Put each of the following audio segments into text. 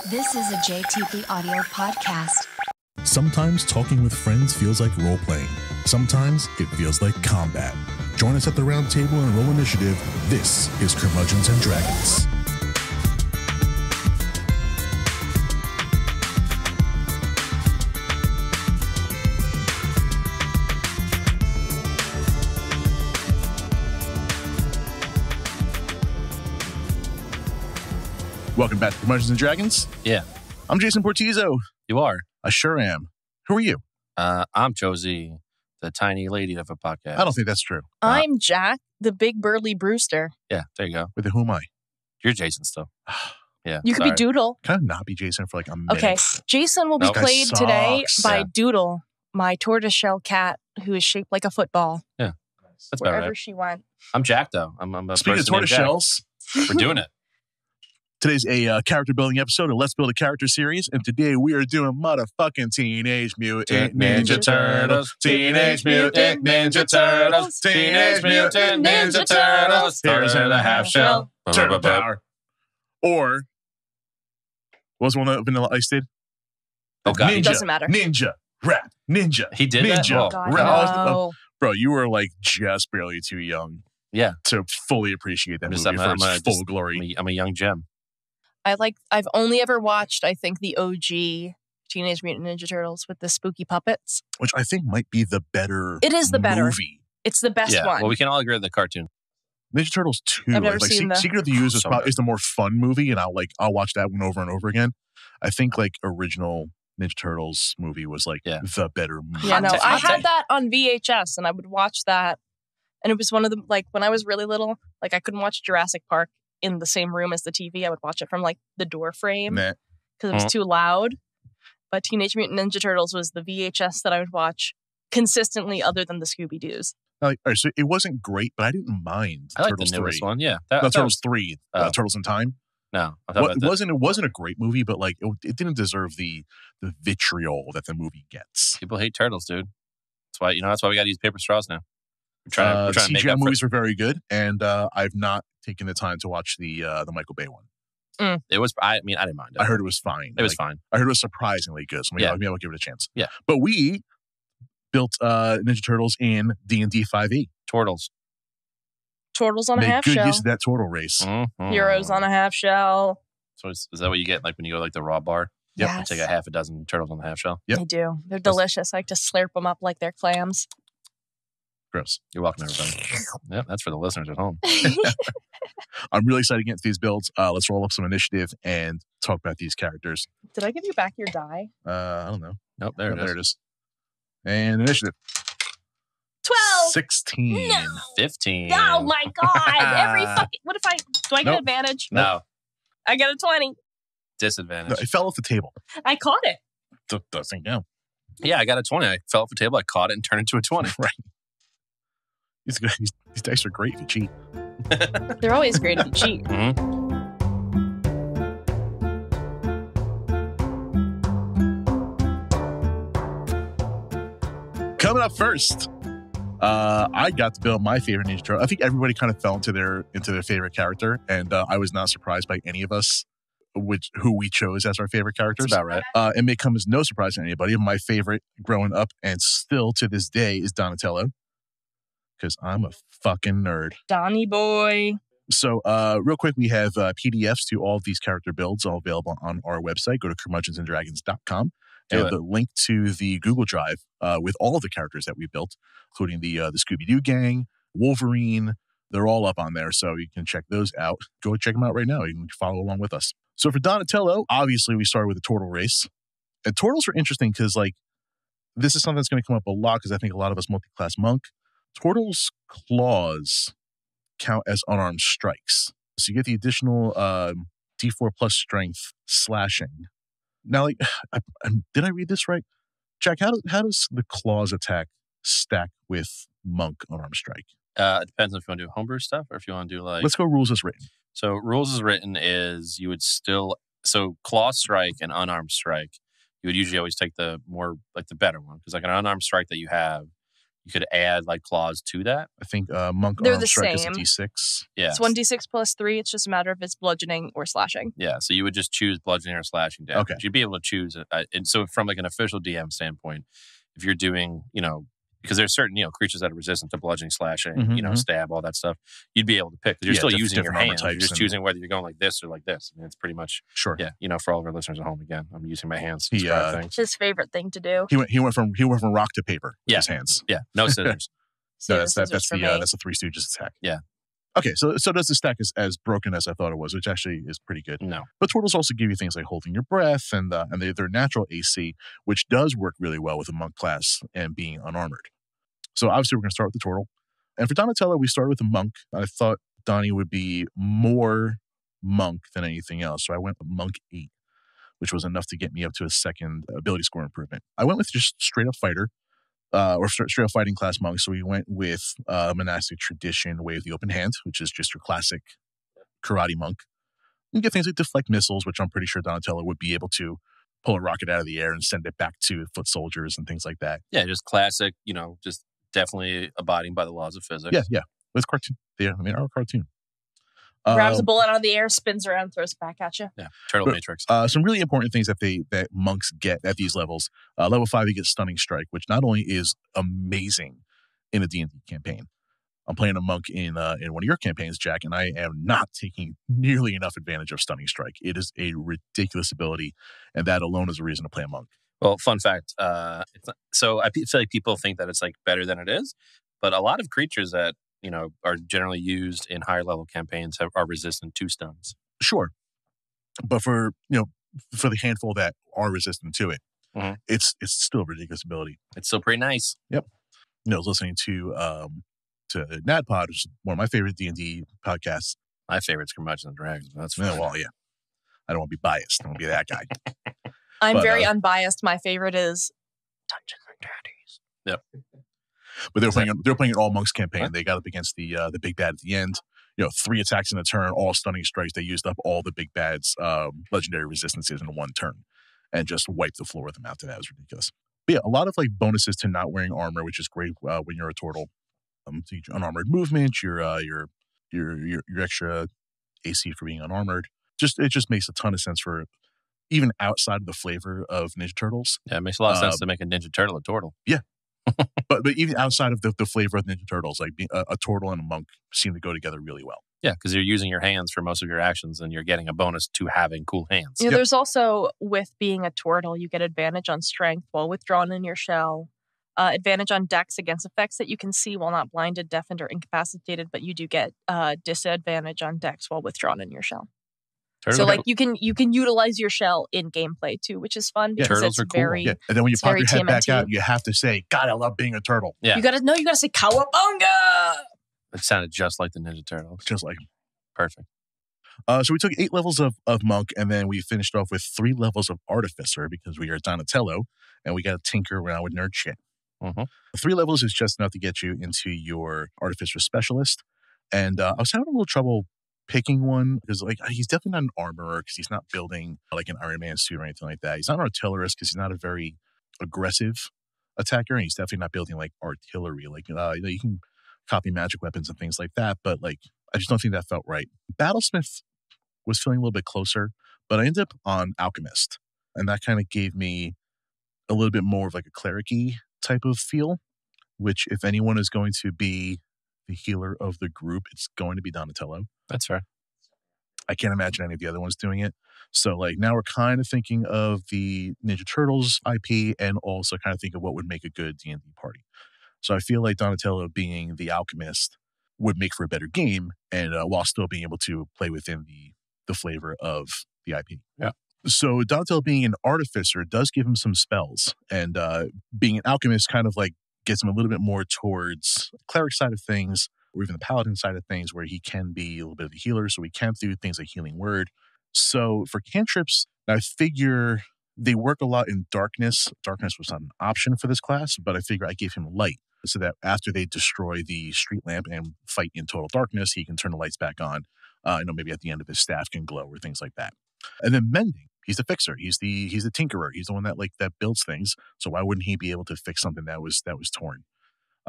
This is a JTP audio podcast. Sometimes talking with friends feels like role-playing. Sometimes it feels like combat. Join us at the round table and roll initiative. This is Curmudgeons and Dragons. Welcome back to Curmudgeons and Dragons. Yeah. I'm Jason Portizo. You are? I sure am. Who are you? I'm Josey, the tiny lady of a podcast. I don't think that's true. I'm Jack, the big burly Brewster. Yeah, there you go. With who am I? You're Jason still. Yeah. You could be Doodle. Can I not be Jason for like a minute? Okay. Jason will be Nope. played That today sucks. by Yeah. Doodle, my tortoiseshell cat who is shaped like a football. That's about Wherever right. she went. I'm Jack, though. I'm a Speaking of person named Jack. tortoiseshells, We're doing it. today's a character building episode of Let's Build a Character series, and today we are doing motherfucking Teenage Mutant Ninja Turtles. Teenage Mutant Ninja Turtles. Teenage Mutant Ninja Turtles. Here's in a half shell. Turtle power. Or, what was the one that Vanilla Ice did? Oh, God. Ninja. Doesn't matter. Ninja. Rap. Ninja. He did that? Ninja. Oh, God, Rap. no. Bro, you were like just barely too young Yeah. to fully appreciate that I'm just- movie I'm for a- its full just- glory. I'm a young gem. I've only ever watched, I think, the OG Teenage Mutant Ninja Turtles with the spooky puppets. Which I think might be the better It is the better. movie. It's the best Yeah. one. Well, we can all agree with the cartoon. Ninja Turtles 2. I've never like seen the- Secret of the Ooze is, So probably, good. is the more fun movie, and I'll watch that one over and over again. I think like original Ninja Turtles movie was like Yeah. the better movie. Yeah, no, Hot I take. had that on VHS and I would watch that. And it was one of the, like, when I was really little, like, I couldn't watch Jurassic Park in the same room as the TV. I would watch it from, like, the door frame Nah. because it was too loud. But Teenage Mutant Ninja Turtles was the VHS that I would watch consistently other than the Scooby-Doos. All right, so it wasn't great, but I didn't mind I like Turtles the newest 3. one. Yeah. Not Turtles 3, Oh. Turtles in Time. No. I thought Well, about it that. wasn't a great movie, but like it didn't deserve the vitriol that the movie gets. People hate turtles, dude. That's why we got to use paper straws now. We're trying to make CGI up for movies are very good, and I've not taken the time to watch the Michael Bay one. it. Was, I mean, I didn't mind it. I heard it was fine. It was Like, fine. I heard it was surprisingly good. So maybe, Yeah. maybe I'll give it a chance. Yeah. But we built Ninja Turtles in D&D 5e. Turtles. Turtles on a Make half good shell. use of that turtle race. Mhm. Heroes on a half shell. So is that what you get like when you go to like the raw bar? Yep. And Yes. take a half a dozen turtles on the half shell. Yep. I do. They're delicious. I like to slurp them up like they're clams. Gross. You're welcome, everybody. Yep, that's for the listeners at home. I'm really excited to get into these builds. Let's roll up some initiative and talk about these characters. Did I give you back your die? I don't know. Nope, there it is. There it is. And initiative. 12. 16. No. 15. Oh my god! Every fucking. What if I? Do I get Nope. advantage? No, I get a 20. disadvantage. No, it fell off the table. I caught it. Doesn't count. Yeah, I got a 20. I fell off the table. I caught it and turned it into a 20. Right. These dice are great if you cheat. They're always great if you cheat. Mhm. Coming up first, I got to build my favorite Ninja Turtle. I think everybody kind of fell into their favorite character, and I was not surprised by any of us who we chose as our favorite characters. That's about right. It may come as no surprise to anybody. My favorite growing up and still to this day is Donatello, because I'm a fucking nerd. Donnie boy. So real quick, we have PDFs to all of these character builds all available on our website. Go to curmudgeonsanddragons.com. Do And it. the link to the Google Drive with all of the characters that we built, including the Scooby-Doo gang, Wolverine, they're all up on there. So you can check those out. Go check them out right now. You can follow along with us. So for Donatello, obviously we started with the turtle race. And turtles are interesting because like this is something that's going to come up a lot because I think a lot of us multi-class monk. Turtles' claws count as unarmed strikes. So you get the additional D4 plus strength slashing. Now, like, did I read this right? Jack, how does the claws attack stack with monk unarmed strike? It depends on if you want to do homebrew stuff or if you want to do like. Let's go rules as written. So rules as written is you would still. So claw strike and unarmed strike, you would usually always take the more like the better one because like an unarmed strike that you you could add like claws to that. I think monk They're arm the strike is a same. D6. Yeah. It's 1d6 plus 3. It's just a matter of it's bludgeoning or slashing. Yeah, so you would just choose bludgeoning or slashing damage. Okay. You'd be able to choose, and so from like an official DM standpoint, if you're doing, because there's certain creatures that are resistant to bludgeoning, slashing, Mhm. stab, all that stuff, you'd be able to pick because you're Yeah, still using your different armor hands. You're types just and- choosing whether you're going like this or like this. I mean, it's pretty much Sure. for all of our listeners at home. Again, I'm using my hands to He, describe It's things. his favorite thing to do. He went from rock to paper with his hands. Yeah, no scissors. See, No, this that's is for me. the Three Stooges attack. Yeah. Okay, so does the stack as broken as I thought it was, which actually is pretty good. No, But turtles also give you things like holding your breath and their natural AC, which does work really well with a monk class and being unarmored. So obviously we're going to start with the turtle. And for Donatello, we started with a monk. I thought Donnie would be more monk than anything else. So I went with monk 8, which was enough to get me up to a second ability score improvement. I went with just straight up fighter. Or straight up fighting class monk. So we went with monastic tradition, way of the open hand, which is just your classic karate monk. You get things like deflect missiles, which I'm pretty sure Donatello would be able to pull a rocket out of the air and send it back to foot soldiers and things like that. yeah, just classic. Just definitely abiding by the laws of physics. Yeah. With cartoon. Yeah, I mean, our cartoon. Grabs a bullet out of the air, spins around, throws it back at you. Yeah, Turtle But- Matrix. Some really important things that monks get at these levels. Level 5, you get Stunning Strike, which not only is amazing in a D&D campaign. I'm playing a monk in one of your campaigns, Jack, and I am not taking nearly enough advantage of Stunning Strike. It is a ridiculous ability, and that alone is a reason to play a monk. Well, fun fact. So I feel like people think that it's like better than it is, but a lot of creatures that are generally used in higher level campaigns are resistant to stuns. Sure, but for the handful that are resistant to it, Mhm. it's still a ridiculous ability. It's still pretty nice. I was listening to NADPod, which is one of my favorite D&D podcasts. My favorite's Curmudgeons and Dragons, but that's Yeah, fine. well, yeah. I don't want to be biased. I don't want to be that guy. I'm But, very unbiased. My favorite is Dungeons and Daddies. But they're playing an all monks campaign. What? They got up against the big bad at the end. 3 attacks in a turn, all stunning strikes. They used up all the big bad's legendary resistances in one turn, and just wiped the floor with them after that. It was ridiculous. But yeah, a lot of like bonuses to not wearing armor, which is great when you're a turtle. So your unarmored movement, your extra AC for being unarmored. It just makes a ton of sense for even outside of the flavor of Ninja Turtles. Yeah, it makes a lot of sense to make a Ninja Turtle a turtle. But even outside of the flavor of Ninja Turtles, like a turtle and a monk seem to go together really well. Yeah, because you're using your hands for most of your actions, and you're getting a bonus to having cool hands. Yeah, there's also, with being a turtle, you get advantage on strength while withdrawn in your shell. Advantage on dex against effects that you can see while not blinded, deafened, or incapacitated, but you do get disadvantage on dex while withdrawn in your shell. Turtles So, are- like, you can utilize your shell in gameplay too, which is fun Yeah, because turtles it's are cool. very. Yeah, and then when you It's pop very your head back TMNT. out, you have to say, "God, I love being a turtle." Yeah. You gotta say "Cowabunga." it sounded just like the Ninja Turtles. Just like Perfect. so, we took 8 levels of monk, and then we finished off with 3 levels of artificer because we are Donatello, and we got to tinker around with nerd shit. Mhm. 3 levels is just enough to get you into your artificer specialist, and I was having a little trouble picking one because like he's definitely not an armorer because he's not building like an Iron Man suit or anything like that. He's not an artillerist because he's not a very aggressive attacker, and he's definitely not building like artillery. Like you can copy magic weapons and things like that, but like I just don't think that felt right. Battlesmith was feeling a little bit closer, but I ended up on alchemist, and that kind of gave me a little bit more of like a cleric-y type of feel. Which, if anyone is going to be the healer of the group, it's going to be Donatello. That's fair. I can't imagine any of the other ones doing it. So like now we're kind of thinking of the Ninja Turtles IP and also kind of think of what would make a good D&D party. So I feel like Donatello being the alchemist would make for a better game, and while still being able to play within the flavor of the IP. Yeah. So Donatello being an artificer does give him some spells, and being an alchemist kind of like gets him a little bit more towards the cleric side of things, or even the paladin side of things, where he can be a little bit of a healer, so he can do things like healing word. So for cantrips, I figure they work a lot in darkness. Darkness was not an option for this class, but I figure I gave him light so that after they destroy the street lamp and fight in total darkness, he can turn the lights back on. Maybe at the end of his staff can glow or things like that. And then mending, he's the fixer. He's the tinkerer. He's the one that builds things. So why wouldn't he be able to fix something that was torn?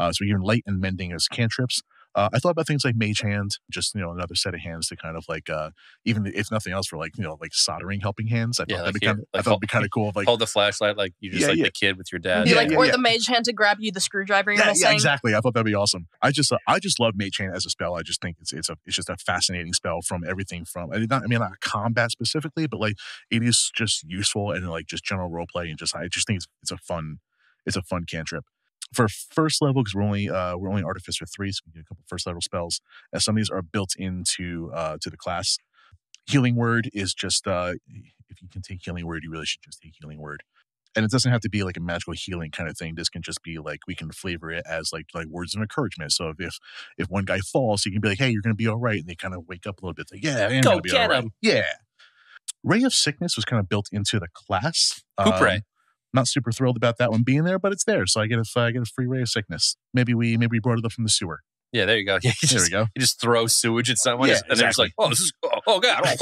So we're giving light and mending as cantrips. I thought about things like Mage Hand, just, another set of hands to kind of like, even if nothing else, for like, like soldering helping hands. I thought it'd be kind of cool. Like, hold the flashlight like you just the kid with your dad. Or the Mage Hand to grab you the screwdriver. Yeah, exactly. I thought that'd be awesome. I just love Mage Hand as a spell. I just think it's just a fascinating spell from everything from, not combat specifically, but like it is just useful and like just general role play, and I just think it's a fun cantrip. For first level, because we're only Artificer 3, so we get a couple first level spells. As some of these are built into to the class. Healing Word is just if you can take Healing Word, you really should just take Healing Word. And it doesn't have to be like a magical healing kind of thing. This can just be like, we can flavor it as like words of encouragement. So if one guy falls, you can be like, hey, you're going to be all right. And they kind of wake up a little bit. Like, yeah, I'm going to be all right. Yeah. Ray of Sickness was kind of built into the class. Ray. Not super thrilled about that one being there, but it's there. So I get a free Ray of Sickness. Maybe we brought it up from the sewer. Yeah, there you go. Yeah, there we go. You just throw sewage at someone, and they're just like, oh, God.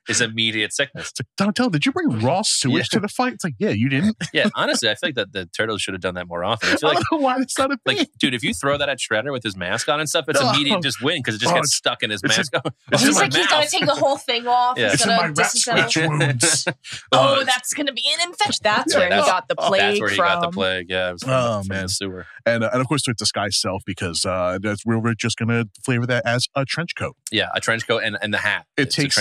It's immediate sickness. It's like, Donatello, did you bring raw sewage to the fight? It's like, yeah, you didn't. Yeah, honestly, I feel like that the Turtles should have done that more often. I feel like, I don't know why that's not a thing. Like, dude, if you throw that at Shredder with his mask on and stuff, it's immediate just win because it just gets stuck in his mask. He's like, he's going to take the whole thing off. Yeah. It's in my rat scratch wounds. That's going to be an infection. That's where he got the plague from. That's where he got the plague. Yeah, it was from the sewer. And of course, to disguise self, because we're just going to flavor that as a trench coat. Yeah, a trench coat and the hat. It takes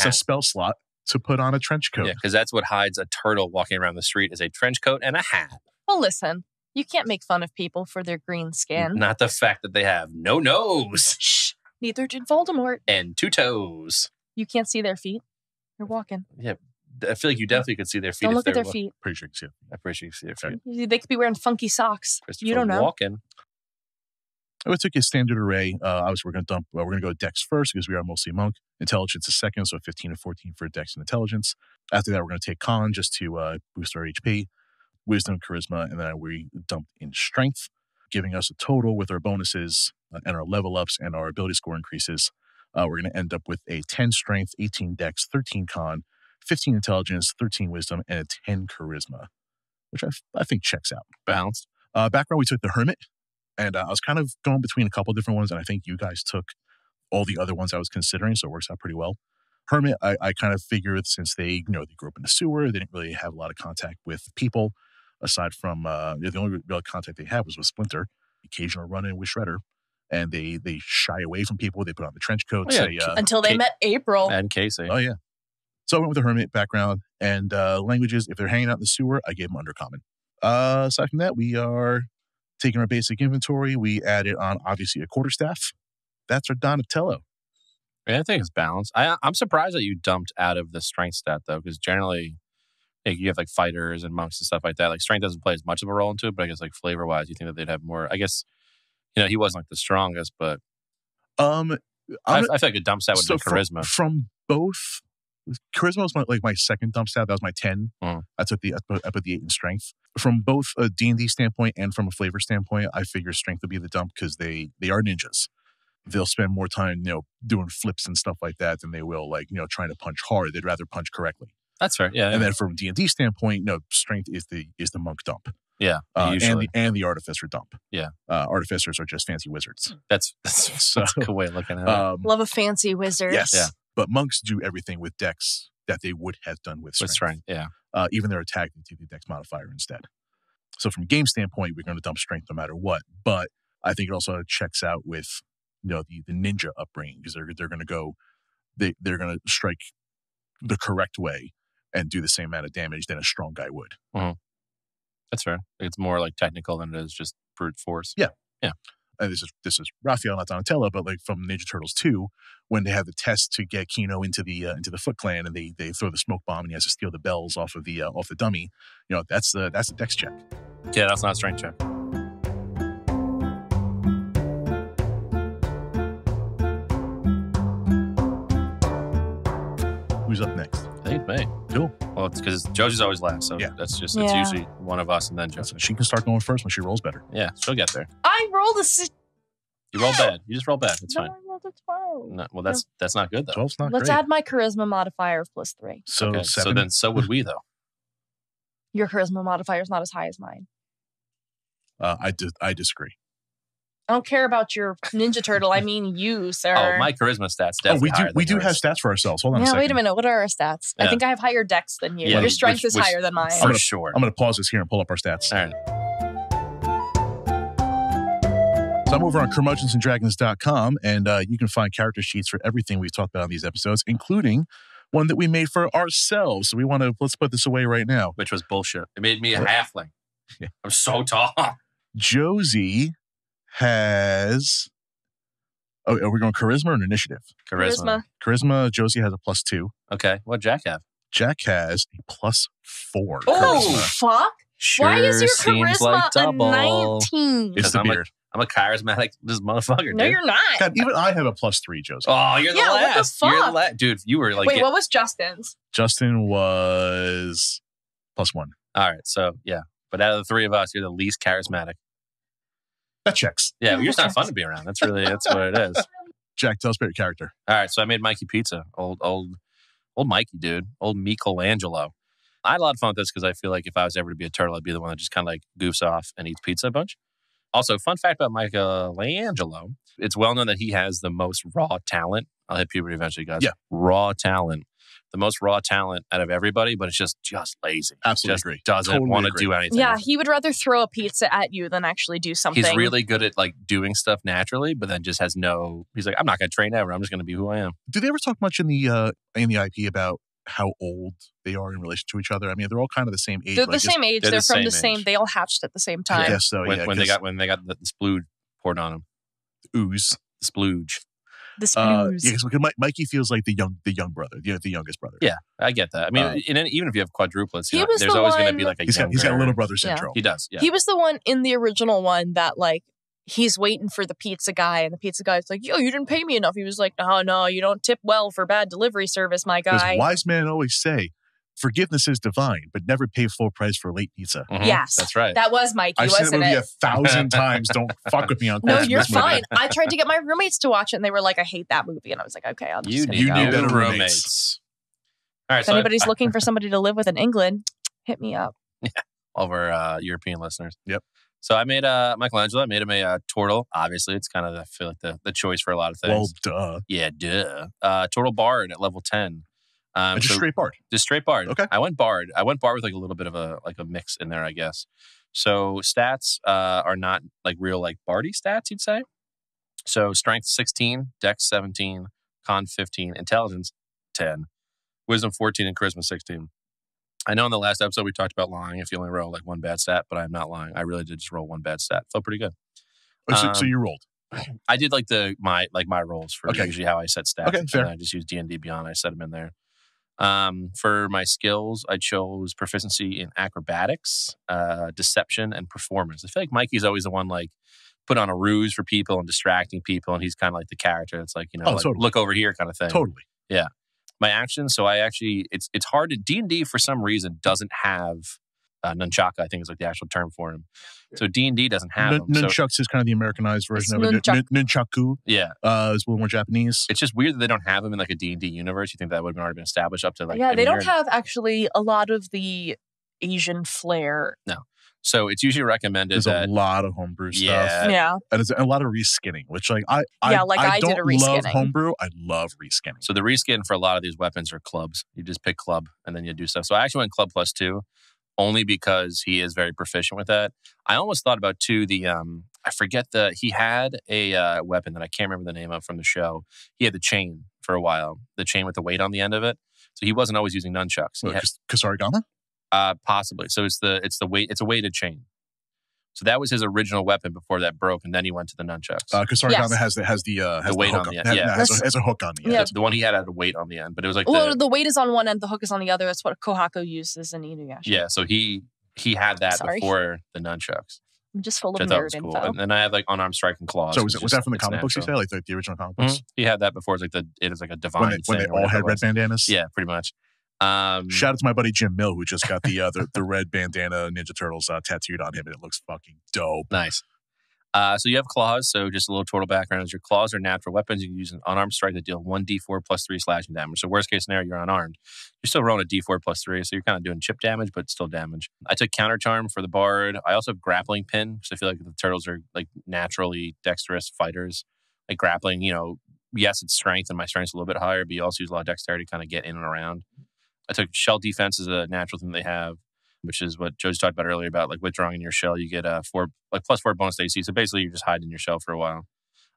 a spell slot to put on a trench coat. Yeah, because that's what hides a turtle walking around the street is a trench coat and a hat. Well, listen, you can't make fun of people for their green skin. Not the fact that they have no nose. Shh. Neither did Voldemort. And 2 toes. You can't see their feet. You're walking. Yeah, I feel like you definitely could see their feet. Don't look at their feet. Pretty sure you can see it. I'm pretty sure you can see their feet. They could be wearing funky socks. You don't know. Walking. We took a standard array. Obviously, we're going to go Dex first because we are mostly monk. Intelligence is second, so 15 and 14 for Dex and Intelligence. After that, we're going to take Con just to boost our HP, Wisdom, Charisma, and then we dumped in Strength, giving us a total with our bonuses and our level ups and our ability score increases. We're going to end up with a 10 Strength, 18 Dex, 13 Con, 15 Intelligence, 13 Wisdom, and a 10 Charisma, which I think checks out. Balanced. Background, we took the Hermit. And I was kind of going between a couple of different ones, and I think you guys took all the other ones I was considering, so it works out pretty well. Hermit, I kind of figured since they grew up in the sewer, they didn't really have a lot of contact with people, aside from the only real contact they had was with Splinter, occasional run-in with Shredder, and they shy away from people. They put on the trench coats. Until they met April. And Casey. Oh, yeah. So I went with the Hermit background, and languages, if they're hanging out in the sewer, I gave them Undercommon. Aside from that, we are taking our basic inventory. We added on, obviously, a quarterstaff. That's our Donatello. Yeah, I think it's balanced. I'm surprised that you dumped out of the strength stat, though, because generally you have like fighters and monks and stuff like that. Like strength doesn't play as much of a role into it, but I guess like flavor-wise, you think that they'd have more. I guess, he wasn't like the strongest, but I feel like a dump stat would be charisma. From both, charisma was my second dump stat. That was my 10. I put the 8 in strength. From both a D&D standpoint and from a flavor standpoint, I figure strength would be the dump because they are ninjas. They'll spend more time, doing flips and stuff like that than they will trying to punch hard. They'd rather punch correctly. That's fair. Yeah. And then from D&D standpoint, strength is the monk dump. Yeah. And the artificer dump. Yeah. Artificers are just fancy wizards. That's a good way of looking at it. Love a fancy wizard. Yes. Yeah. But monks do everything with dex that they would have done with strength. Yeah. Even their attack, they take the dex modifier instead. So from game standpoint, we're going to dump strength no matter what. But I think it also checks out with the ninja upbringing because they're going to go, they're going to strike the correct way and do the same amount of damage than a strong guy would. Mm-hmm. That's fair. It's more like technical than it is just brute force. Yeah. Yeah. And this is Raphael, not Donatello, but like from Ninja Turtles 2, when they have the test to get Kino into the Foot Clan and they throw the smoke bomb and he has to steal the bells off the dummy. That's the dex check. Yeah, that's not a strength check. Who's up next? I think it's me. Cool. Well, it's because Josey's always last, so it's usually one of us and then Josey. She can start going first when she rolls better. Yeah, she'll get there. I rolled a You roll bad. You just roll bad. It's fine. I rolled a 12. No, well, that's not good though. 12's not Let's great. add my charisma modifier of +3. So okay, 7. So would we though. Your charisma modifier is not as high as mine. I disagree. I don't care about your Ninja Turtle. I mean you, sir. Oh, my charisma stats definitely we do have stats for ourselves. Hold on a Yeah, second. wait a minute. What are our stats? Yeah. I think I have higher dex than you. Yeah, Your strength is which- higher than mine. For sure. I'm going to pause this here and pull up our stats. All right. So I'm over on curmudgeonsanddragons.com, and you can find character sheets for everything we've talked about on these episodes, including one that we made for ourselves. So let's put this away right now. Which was bullshit. It made me a halfling. Yeah. I'm so tall. Josey has... Oh, are we going charisma or an initiative? Charisma. Charisma, Josey has a +2. Okay. What Jack have? Jack has a +4. Oh, charisma. fuck. Sure Why is your seems charisma like a double. 19? It's the I'm a- beard. I'm a charismatic this motherfucker, No, dude. you're not. God, even I have a +3, Josey. Oh, you're the Yeah, what the last. You're the fuck? last. Dude, you were like... Wait, what was Justin's? Justin was +1. All right. So, yeah. But out of the three of us, you're the least charismatic. That checks. Yeah, you're just not fun to be around. That's what it is. Jack, tell us about your character. All right, so I made Mikey Pizza. Old Mikey, dude. Old Michelangelo. I had a lot of fun with this because I feel like if I was ever to be a turtle, I'd be the one that just kind of like goofs off and eats pizza a bunch. Also, fun fact about Michelangelo, it's well known that he has the most raw talent. I'll hit puberty eventually, guys. Yeah. Raw talent. The most raw talent out of everybody, but it's just lazy. Absolutely Just agree. doesn't Totally want to agree. do anything. Yeah, he would rather throw a pizza at you than actually do something. He's really good at like doing stuff naturally, but then just has no. He's like, I'm not going to train ever. I'm just going to be who I am. Do they ever talk much in the IP about how old they are in relation to each other? I mean, they're all kind of the same age. They're but the I guess- same age. they're They're the from the same same. age. They all hatched at the same I time. guess so, when, yeah. when they got the splooge poured on him, ooze. the splooge. The Yeah, splues. because Mikey feels like the young brother, the youngest brother. Yeah, I get that. I mean, even if you have quadruplets, He you know, was there's the always going to one- be like a He's got younger. little brother syndrome. He does. Yeah. He was the one in the original one that like he's waiting for the pizza guy, and the pizza guy's like, "Yo, you didn't pay me enough." He was like, "Oh no, you don't tip well for bad delivery service, my Because guy." wise men always say, forgiveness is divine, but never pay full price for late pizza. Mhm, Yes, that's right. That was Mikey, I've seen that wasn't movie it? 1,000 times. Don't fuck with me on No, Christmas you're movie. fine. I tried to get my roommates to watch it, and they were like, "I hate that movie," and I was like, "Okay, I'll just." You gonna need You go. need better roommates. roommates. All right, If so anybody's looking for somebody to live with in England, hit me up. all of our European listeners. Yep. So I made Michelangelo. I made him a Tortle. Obviously, it's kind of I feel like the choice for a lot of things. Well, duh. Yeah, duh. Tortle Bard at level 10. Just straight bard. Just straight Bard. Okay. I went Bard with like a little bit of a mix in there, I guess. So stats are not like real like Bardy stats, you'd say. So strength 16, dex 17, con 15, intelligence 10, wisdom 14, and charisma 16. I know in the last episode we talked about lying if you only roll like one bad stat, but I'm not lying. I really did just roll one bad stat. Felt pretty good. So you rolled. I did like my rolls for Okay. usually how I set stats. Okay, fair. And I just used D&D Beyond. I set them in there. For my skills, I chose proficiency in acrobatics, deception, and performance. I feel like Mikey's always the one like put on a ruse for people and distracting people, and he's kind of like the character. It's like like, totally. look over here kind of thing. Totally. My actions. So I actually it's hard to D&D for some reason doesn't have nunchaka. I think is like the actual term for him. So D&D doesn't have them. So, Nunchucks is kind of the Americanized version It's of it. Nunchaku yeah, is a little more Japanese. it's just weird that they don't have them in like a D&D universe. You think that would have already been established up to like Yeah, I they mean, don't have actually a lot of the Asian flair. So it's usually recommended There's that a lot of homebrew stuff. Yeah. Yeah. And it's a lot of reskinning, which like I did don't a love reskinning. homebrew. I love reskinning. So the reskin for a lot of these weapons are clubs. You just pick club and then you do stuff. So I actually went club +2 only because he is very proficient with that. I almost thought about too I forget he had a weapon that I can't remember the name of from the show. He had the chain for a while, the chain with the weight on the end of it. So he wasn't always using nunchucks. He had, Kasarigama? possibly. So it's a weighted chain. So that was his original weapon before that broke, and then he went to the nunchucks. Kasarigama Yes. has the weight hook on the on end. Yeah. has a hook on the end. Yeah. The one he had a weight on the end, but it was like Well, the weight is on one end, the hook is on the other. That's what Kohaku uses in Inuyasha. yeah. So he had that Sorry. before the nunchucks. I'm just full Which of I thought nerd was cool. info. And then I had like unarmed strike and claws. So which was is that from the it's comic books you say, natural. like the original comic books? Mhm. He had that before. It's like it is like a divine When they thing or all had whatever it red was. bandanas? Yeah, pretty much. Shout out to my buddy Jim Mill who just got the red bandana Ninja Turtles tattooed on him, and it looks fucking dope. Nice. So you have claws. So just a little Tortle background is your claws are natural weapons. You can use an unarmed strike that deal 1d4 plus 3 slashing damage. So worst case scenario, you're unarmed. You're still rolling a d4 plus 3. So you're kind of doing chip damage, but still damage. I took counter charm for the bard. I also have grappling pin. because I feel like the turtles are like naturally dexterous fighters. Like grappling, yes, it's strength and my strength's a little bit higher, but you also use a lot of dexterity to kind of get in and around. I took shell defense as a natural thing they have, which is what Josey talked about earlier about like withdrawing in your shell. You get a +4 bonus to AC. So basically, you're just hiding in your shell for a while.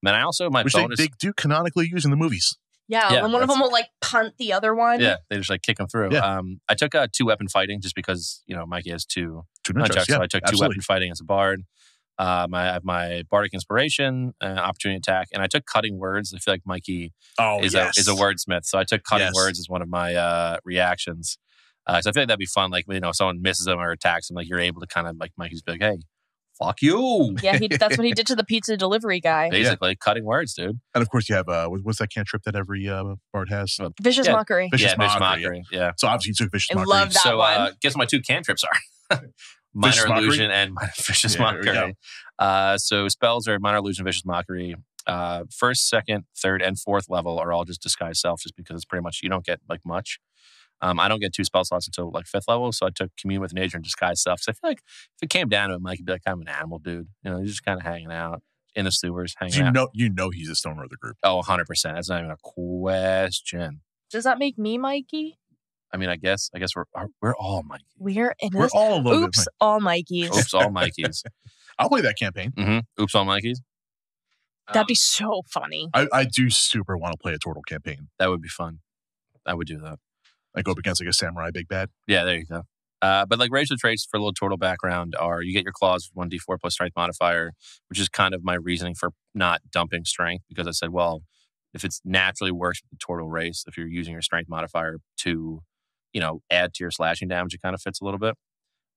And I also which bonus. They do canonically use in the movies. Yeah, and one of them will like punt the other one. Yeah, they just like kick them through. Yeah. I took 2 weapon fighting just because Mikey has 2 nunchucks. nunchucks, so I took 2 absolutely. weapon fighting as a bard. I have my bardic inspiration, opportunity attack, and I took cutting words. I feel like Mikey is a wordsmith, so I took cutting words as one of my reactions. So I feel like that'd be fun. Like if someone misses them or attacks them, like you're able to kind of like Mikey's be like, "Hey, fuck you." Yeah, that's what he did to the pizza delivery guy. Basically, cutting words, dude. And of course, you have what's that cantrip that every bard has? Vicious mockery. Vicious mockery. mockery. Yeah. So obviously, you took vicious I mockery. love that So one. guess what my 2 cantrips are? Minor Vicious mockery? illusion and vicious Yeah, there we mockery. So spells are minor illusion, vicious mockery. First, second, third, and fourth level are all just disguise self, just because it's pretty much you don't get like much. I don't get 2 spell slots until like 5th level, so I took commune with nature and disguise self. So I feel like if it came down to it, Mike would be like kind of an animal dude. You're just kind of hanging out in the sewers, hanging out. You know he's a stoner of the group. Oh, 100%. That's not even a question. Does that make me Mikey? I mean, I guess we're all Mikey. We're in We're this. all a little Oops, bit. all Mikeys. Oops, all Mikeys. I'll play that campaign. Oops, all Mikeys. That'd be so funny. I do super want to play a Tortle campaign. That would be fun. I would do that. I go up against like a samurai big bad. Yeah, there you go. But like racial traits for a little Tortle background are you get your claws with 1d4 plus strength modifier, which is kind of my reasoning for not dumping strength, because I said, well, if it's naturally works with the Tortle race, if you're using your strength modifier to, add to your slashing damage, it kind of fits a little bit.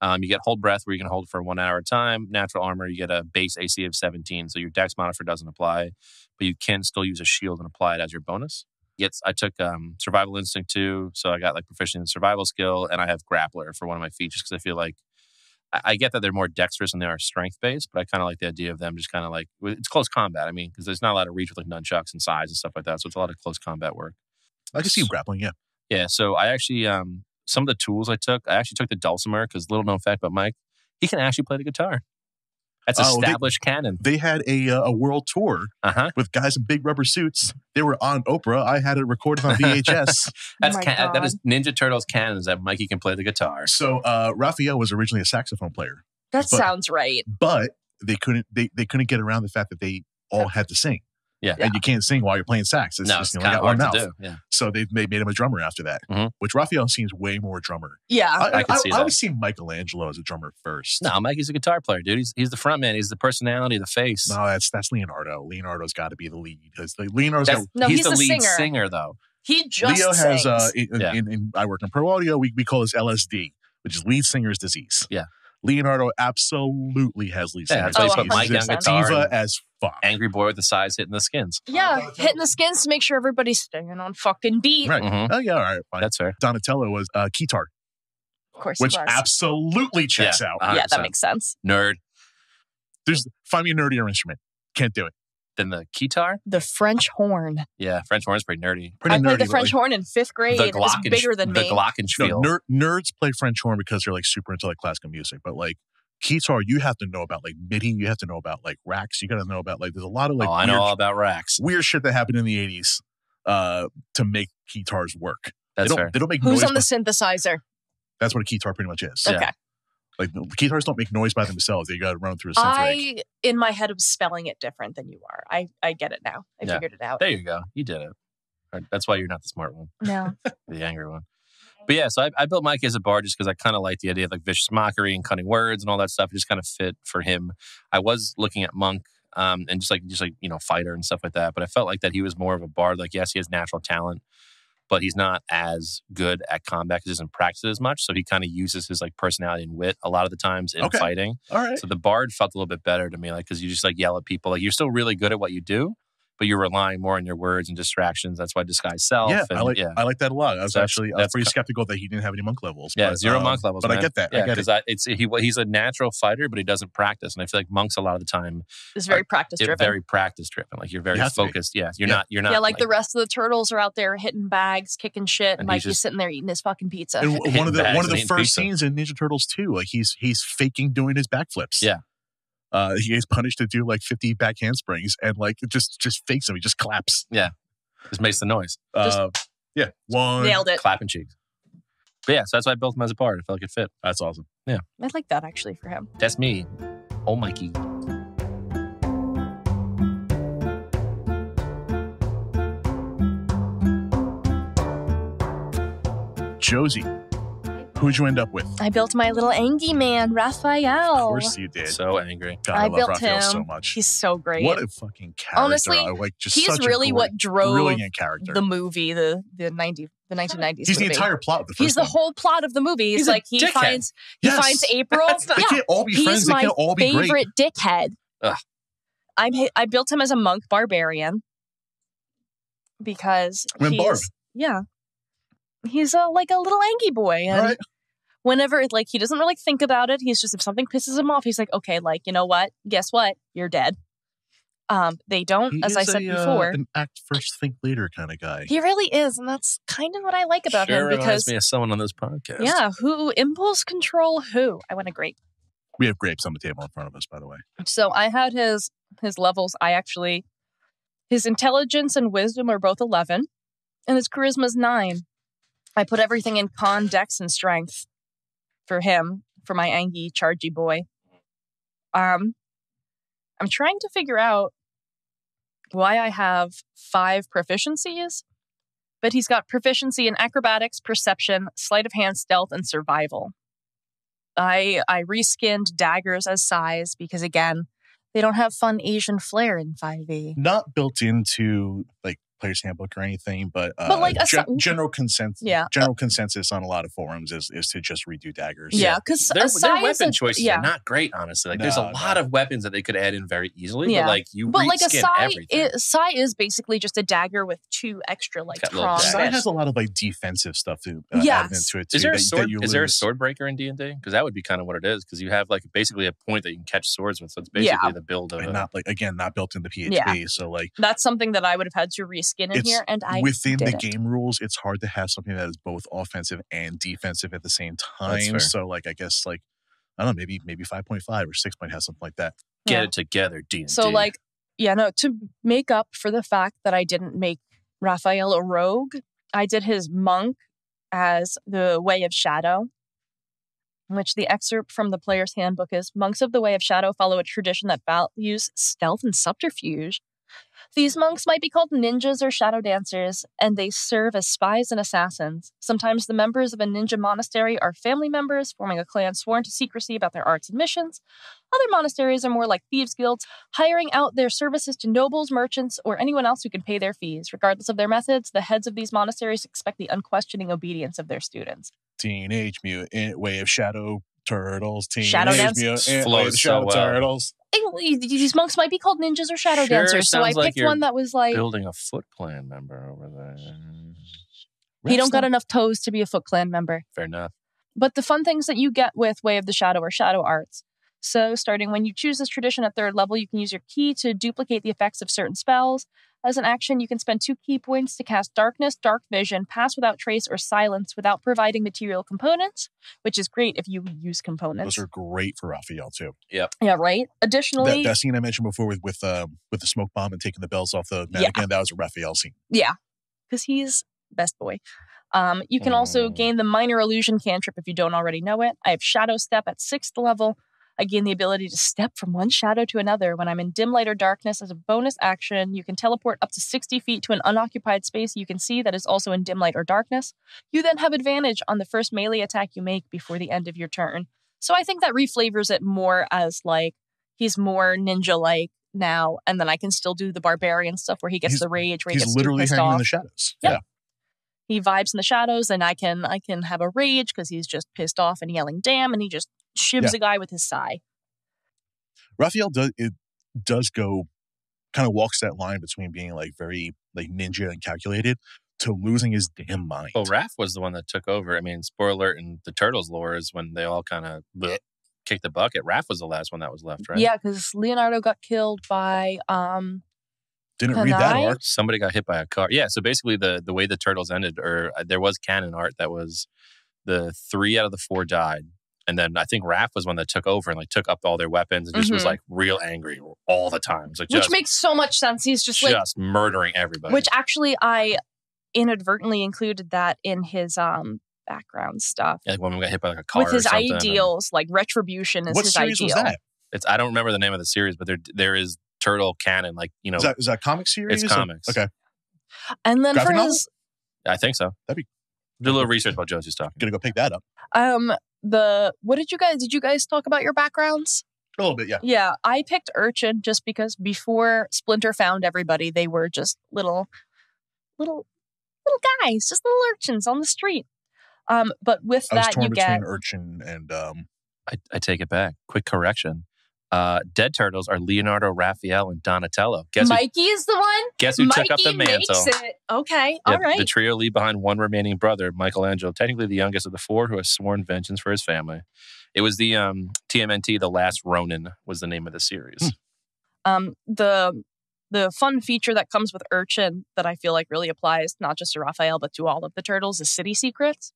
You get hold breath where you can hold for 1 hour at a time. Natural armor, you get a base AC of 17, so your dex modifier doesn't apply, but you can still use a shield and apply it as your bonus. I took survival instinct too, so I got like proficient in survival skill, and I have grappler for one of my features because I feel like I get that they're more dexterous than they are strength based, but I kind of like the idea of them just kind of like it's close combat. I mean, because there's not a lot of reach with like nunchucks and size and stuff like that, so it's a lot of close combat work. I can see him grappling. Yeah. Yeah. So I actually some of the tools I actually took the dulcimer because little known fact about Mike, he can actually play the guitar. That's established canon. They had a world tour with guys in big rubber suits. They were on Oprah. I had it recorded on VHS. That is Ninja Turtles canon, is that Mikey can play the guitar. So Raphael was originally a saxophone player. Sounds right. But they couldn't get around the fact that they all had to sing. Yeah. And you can't sing while you're playing sax. It's just kind of one hard mouth. to do. Yeah. So they made him a drummer after that, which Raphael seems way more drummer. Yeah. I can see that. I always see Michelangelo as a drummer first. No, Mikey's a guitar player, dude. He's the front man. He's the personality, the face. No, that's Leonardo. Leonardo's got to be the lead because Leonardo's he's the the lead singer. singer, though. He just Leo has sings. I work in pro audio. We call this LSD, which is lead singer's disease. Yeah. Leonardo absolutely has lead Yeah, singer's that's why you disease. put Mike on He's a guitar. diva as fuck. Angry boy with the size hitting the skins. Yeah, hitting the skins to make sure everybody's staying on fucking beat. Right. Mm-hmm. Oh yeah, all right, fine. That's fair. Donatello was Keytar, Of course, which he was. absolutely checks out. Yeah, 100%. that makes sense. Nerd. Find me a nerdier instrument. Can't do it. Then the keytar? The French horn. Yeah, French horn's pretty nerdy. Pretty I played the nerdy, French but, horn in 5th grade. The It was bigger than the me. glockenspiel. No, nerds play French horn because they're like super into like classical music, but like Keytar, you have to know about like MIDI. You have to know about like racks. You got to know about like there's a lot of like I know all about racks. weird shit that happened in the 80s to make keytars work. That's fair. They don't make Who's noise. on the synthesizer? That's what a keytar pretty much is. Yeah. Okay. Like keytars don't make noise by themselves. They got to run through a synth rig. In my head, was spelling it different than you are. I get it now. I figured it out. There you go. You did it. That's why you're not the smart one. No. The angry one. But yeah, so I built Mike as a bard just because I kind of like the idea of like vicious mockery and cunning words and all that stuff. It just kind of fit for him. I was looking at monk and just like fighter and stuff like that. But I felt like that he was more of a bard. Like, yes, he has natural talent, but he's not as good at combat because he doesn't practice it as much. So he kind of uses his like personality and wit a lot of the times in fighting. All right. So the bard felt a little bit better to me, like because you just like yell at people. Like you're still really good at what you do, but you're relying more on your words and distractions. That's why disguise self. Yeah, and, I like that a lot. I was that's pretty skeptical that he didn't have any monk levels. Yeah, but, 0 monk levels. But man. I get that. Yeah, I get it. He's a natural fighter, but he doesn't practice. And I feel like monks a lot of the time It's very practice driven. Very practice driven. Like you're very focused. Yeah, you're not. Yeah, like the rest of the turtles are out there hitting bags, kicking shit, and Mikey's sitting there eating his fucking pizza. And one of the first scenes in Ninja Turtles 2, like he's faking doing his backflips. Yeah. He gets punished to do like 50 back handsprings and like just fakes them. He just claps. Yeah. Just makes the noise. Yeah. One. Nailed it. Clapping cheeks. But yeah, so that's why I built him as a part. I felt like it fit. That's awesome. Yeah. I like that actually for him. That's me. Oh, Mikey. Josey. Who'd you end up with? I built my little Angie man, Raphael. Of course you did. So angry. God, I love built Raphael him so much. He's so great. What a fucking character. Honestly, he's really what drove brilliant character. the movie, the 1990s. He's the entire plot of the first He's the whole plot of the movie. He's like he finds April. They can't all be friends. They can't all be great. He's my favorite dickhead. Ugh. I built him as a monk barbarian because he's like a little Angie boy, and whenever like he doesn't really think about it, he's just if something pisses him off, he's like, okay, like you know what? Guess what? You're dead. They don't, as I said before, an act first, think later kind of guy. He really is, and that's kind of what I like about him. Because reminds me of someone on this podcast. Yeah, who impulse control who? I want a grape. We have grapes on the table in front of us, by the way. So I had his levels. His intelligence and wisdom are both 11, and his charisma's 9. I put everything in con, dex, and strength for him, for my Angie chargy boy. I'm trying to figure out why I have 5 proficiencies, but he's got proficiency in acrobatics, perception, sleight of hand, stealth, and survival. I reskinned daggers as size because, again, they don't have fun Asian flair in 5e. Not built into like Player's Handbook or anything, but like general consensus. Yeah. General consensus on a lot of forums is to just redo daggers. Yeah, because their weapon choices are not great, honestly. Like there's a lot of weapons that they could add in very easily, but like reskin everything. Sai is basically just a dagger with 2 extra like prongs. Sai has a lot of like defensive stuff to add into it too. Is there a sword breaker in D&D? Because that would be kind of what it is. Because you have like basically a point that you can catch swords with. So it's basically the build of it. Not built into PHP. Yeah. So like that's something that I would have had to reskin in here, and I within the game rules, it's hard to have something that is both offensive and defensive at the same time. So like I guess like I don't know, maybe 5.5 or 6 might have something like that. Get it together, D&D. So like to make up for the fact that I didn't make Raphael a rogue, I did his monk as the Way of Shadow, which the excerpt from the Player's Handbook is, monks of the Way of Shadow follow a tradition that values stealth and subterfuge. These monks might be called ninjas or shadow dancers, and they serve as spies and assassins. Sometimes the members of a ninja monastery are family members, forming a clan sworn to secrecy about their arts and missions. Other monasteries are more like thieves' guilds, hiring out their services to nobles, merchants, or anyone else who can pay their fees. Regardless of their methods, the heads of these monasteries expect the unquestioning obedience of their students. Teenage Mutant Way of Shadow Turtles. Shadow Teenage Mutant Way of Shadow Turtles. These monks might be called ninjas or shadow dancers, so I picked one that was like building a Foot Clan member over there. He don't got enough toes to be a Foot Clan member. Fair enough. But the fun things that you get with Way of the Shadow are shadow arts. So starting when you choose this tradition at 3rd level, you can use your key to duplicate the effects of certain spells. As an action, you can spend 2 key points to cast Darkness, Dark Vision, Pass Without Trace, or Silence without providing material components, which is great if you use components. Those are great for Raphael, too. Yep. Yeah, right? Additionally... That scene I mentioned before with the smoke bomb and taking the bells off the mannequin, that was a Raphael scene. Yeah, because he's best boy. You can also gain the Minor Illusion cantrip if you don't already know it. I have Shadow Step at 6th level. I gain the ability to step from one shadow to another. When I'm in dim light or darkness, as a bonus action, you can teleport up to 60 feet to an unoccupied space you can see that is also in dim light or darkness. You then have advantage on the first melee attack you make before the end of your turn. So I think that reflavors it more as like, he's more ninja-like now, and then I can still do the barbarian stuff where he gets the rage, where he gets literally pissed hanging off. in the shadows. Yep. Yeah. He vibes in the shadows, and I can have a rage because he's just pissed off and yelling damn, and he just shivs a guy with his sai. Raphael does go kind of walks that line between being like very like ninja and calculated to losing his damn mind. Well, Raph was the one that took over. I mean, spoiler alert in the Turtles lore is when they all kind of kicked the bucket. Raph was the last one that was left, right? Yeah, because Leonardo got killed by Didn't read that arc. Somebody got hit by a car. Yeah, so basically the way the Turtles ended, or there was canon art that was the 3 out of the 4 died. And then I think Raph was one that took over and like took up all their weapons and just was like real angry all the time. It's like which makes so much sense. He's just like murdering everybody. Which actually I inadvertently included that in his background stuff. Yeah, like when we got hit by like a car with his or something, ideals, like retribution is his ideal. What series was that? I don't remember the name of the series, but there is Turtle canon, like, you know. Is that comic series? It's comics. Okay. And then Graphic for novel? his I think so. That'd be do a little research about Josey's talking. Gonna go pick that up. what did you guys talk about your backgrounds? A little bit, yeah. Yeah, I picked Urchin just because before Splinter found everybody, they were just little guys, just little urchins on the street. But with I was that, torn you between get Urchin and I take it back. Quick correction. Dead Turtles are Leonardo, Raphael, and Donatello. Mikey is the one. Guess who took up the Mikey mantle? makes it. Okay, all right. The trio leave behind one remaining brother, Michelangelo, technically the youngest of the 4, who has sworn vengeance for his family. It was the TMNT, The Last Ronin, was the name of the series. The fun feature that comes with Urchin that I feel like really applies not just to Raphael but to all of the turtles is city secrets.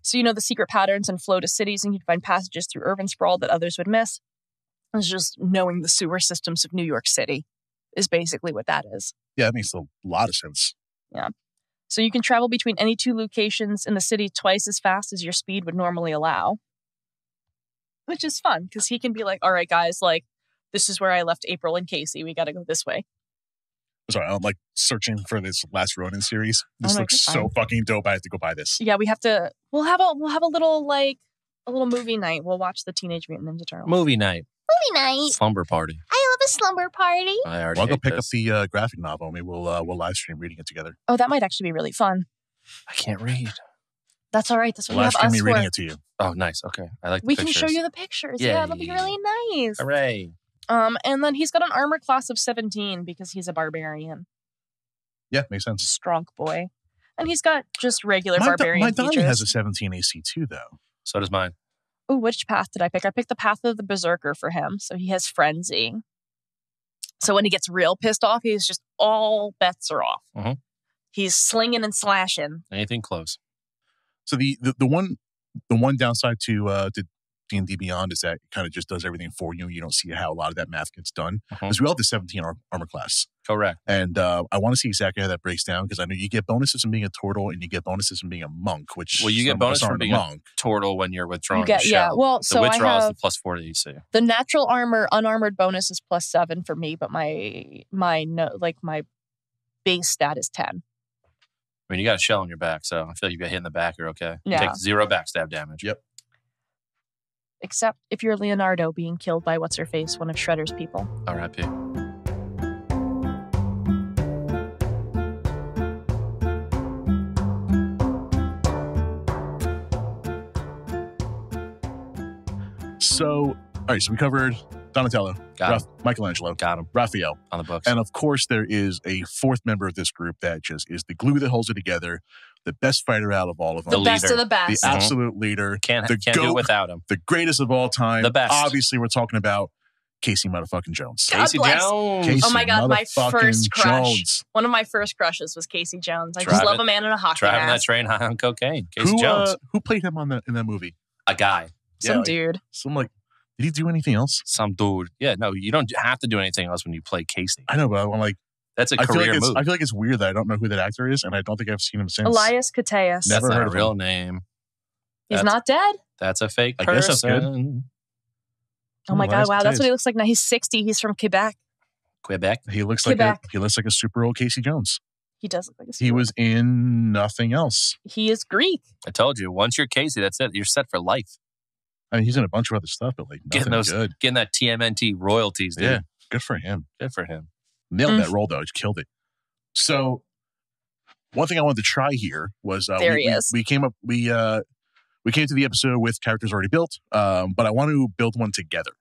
So you know the secret patterns and flow to cities, and you can find passages through urban sprawl that others would miss. It's just knowing the sewer systems of New York City is basically what that is. yeah, that makes a lot of sense. Yeah. So you can travel between any 2 locations in the city twice as fast as your speed would normally allow. Which is fun, because he can be like, all right, guys, like, this is where I left April and Casey. We got to go this way. Sorry, I'm like searching for this Last Ronin series. This looks so fucking dope. I have to go buy this. Yeah, we'll have a little movie night. We'll watch the Teenage Mutant Ninja Turtles. Movie night. Slumber party. I love a slumber party. I'll go pick up the graphic novel. Maybe we'll live stream reading it together. Oh, that might actually be really fun. I can't read. That's all right. That's what Live we have stream us me for. reading it to you. Oh, nice. Okay. I like the We pictures. can show you the pictures. Yay. Yeah, that'll be really nice. Hooray. And then he's got an armor class of 17 because he's a barbarian. Yeah, makes sense. Strong boy. And he's got just regular My barbarian Donnie features. has a 17 AC too, though. So does mine. Oh, which path did I pick? I picked the path of the Berserker for him. So he has Frenzy. So when he gets real pissed off, he's just all bets are off. Mhm. He's slinging and slashing. Anything close. So the one downside to D&D Beyond is that it kind of just does everything for you. You don't see how a lot of that math gets done. Because we all have the 17 armor class. Correct. And I want to see exactly how that breaks down, because I know you get bonuses from being a turtle and you get bonuses from being a monk, which Well, you get some of us bonus from aren't being a a monk. Turtle when you're withdrawing You get, the yeah. shell. Well, the so I withdrawal is have the +4 to AC. the natural armor unarmored bonus is +7 for me, but my base stat is 10. I mean, you got a shell on your back, so I feel like you get hit in the back, you're okay. You Yeah. take 0 backstab damage. Yep. Except if you're Leonardo being killed by what's-her-face, one of Shredder's people. R.I.P. So, all right, so we covered Donatello, Got him. Michelangelo, Got him. Raphael. On the books. And of course, there is a 4th member of this group that just is the glue that holds it together, the best fighter out of all of them. The best leader. of the The best. absolute leader. Can't the do it without him. The greatest of all time. The best. Obviously, we're talking about Casey motherfucking Jones. God Casey bless. Jones. Casey Oh my God, my motherfucking first crush. Jones. One of my first crushes was Casey Jones. I just Driving- love a man in a hockey Driving that mask. train high on cocaine. Casey Jones. Who played him in that movie? A guy. Some like, dude. Some like, did he do anything else? Some dude. Yeah, no, you don't have to do anything else when you play Casey. I know, but I'm like, That's a I feel career like move. I feel like it's weird that I don't know who that actor is, and I don't think I've seen him since. Elias Koteas. Never That's heard not of a real him. name. He's That's- not dead? That's a fake I person. guess that's good. Oh my Elias God, wow. That's Koteas. what he looks like now. He's 60. He's from Quebec. Quebec. He looks Quebec. like a super old Casey Jones. He does look like a He super- was in nothing else. He is Greek. I told you. Once you're Casey, that's it. You're set for life. I mean, he's in a bunch of other stuff, but like nothing good. Getting that TMNT royalties, dude. Yeah, good for him. Good for him. Nailed that role though. He killed it. So, one thing I wanted to try here was There he is. we came to the episode with characters already built, but I want to build one together.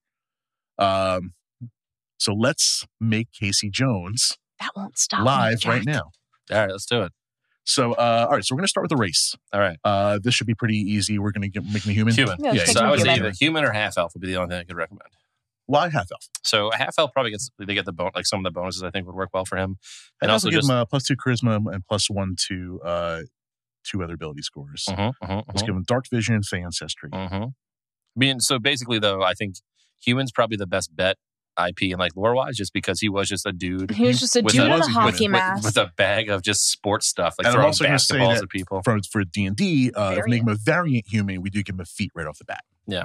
So let's make Casey Jones That won't stop live me, right Jack. now. All right, let's do it. So, all right. So we're going to start with the race. All right. This should be pretty easy. We're going to make me human. Human. Yeah, Yeah, take So him I would say human. either human or half elf would be the only thing I could recommend. Why half elf? So a half elf probably they get like some of the bonuses I think would work well for him. And And also also give just him a +2 charisma and +1 to 2 other ability scores. Let's give him dark vision and fey ancestry. I mean, so basically though, I think human's probably the best bet IP and like lore wise, just because he was just a dude. He was just a With dude a- in was a a hockey human. mask. with a bag of just sports stuff, like And I'm throwing also gonna say basketballs that at people. For D&D, if we make him a variant human, we do give him a feat right off the bat. Yeah.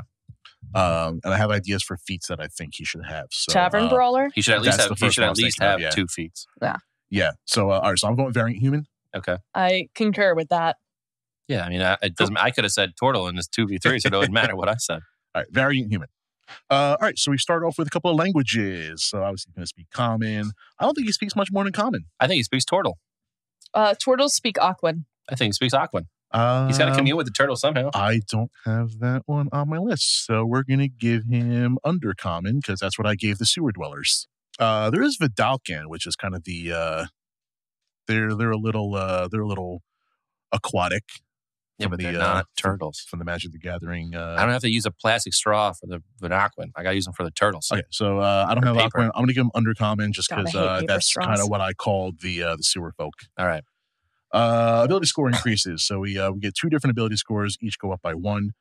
And I have ideas for feats that I think he should have. So, Tavern Brawler. He should at least That's have. the He first should one I at was least thinking have of, yeah. 2 feats. Yeah. So, all right. So I'm going variant human. Okay. I concur with that. Yeah, I mean, it doesn't. I could have said Tortle in this 2v3, so it doesn't matter what I said. All right. Variant human. All right. So we start off with a couple of languages. So obviously he's going to speak common. I don't think he speaks much more than common. I think he speaks Tortle. Turtles speak Aquan. I think he speaks Aquan. He's got to commune with the turtle somehow. I don't have that one on my list. So we're going to give him undercommon because that's what I gave the sewer dwellers. There is Vidalcan, which is kind of the they're a little aquatic. Yeah, from but the, they're not turtles. From the Magic the Gathering. I don't have to use a plastic straw for the Aquan. I got to use them for the turtles. Okay, so I don't Or have paper. Aquan. I'm going to give him undercommon just God, I because hate paper that's straws. kind of what I called the sewer folk. All right. Ability score increases. So we get 2 different ability scores, each go up by 1.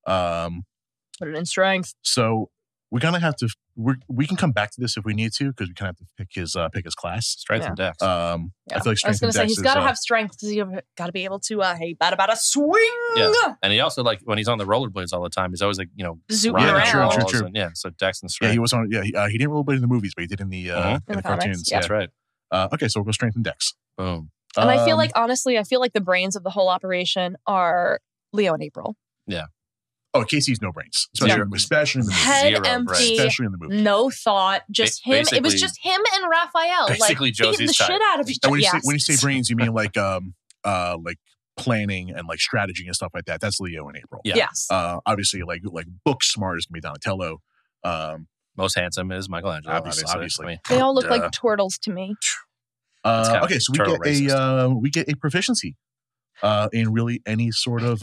Put it in strength. So we're gonna have to. We can come back to this if we need to because we kind of have to pick his class. Strength and dex. I feel like I was strength going and to say dex he's is, got to have strength because he's got to be able to. Hey, bada swing. Yeah. And he also, like, when he's on the rollerblades all the time, he's always like, Zooting riding around. walls True. and- yeah. So dex and Yeah, strength. he was on. Yeah, he didn't rollerblade in the movies, but he did in the Mhm. in the comics, cartoons. yeah. That's right. Okay, so we'll go strength and dex. Boom. And I feel like, honestly, the brains of the whole operation are Leo and April. Casey's no brains, especially in the movie. Head Zero empty, brains. Especially in the movie. no thought, just him. It was basically- just him and Raphael, basically like beating the Josey's type. shit out of each And other. when you say brains, you mean like planning and like strategy and stuff like that. That's Leo and April. Yeah. Yes. Obviously, like book smart is gonna be Donatello. Most handsome is Michelangelo. Obviously. I mean, They all look duh. like turtles to me. It's kind of Okay, so turtle we get a proficiency in really any sort of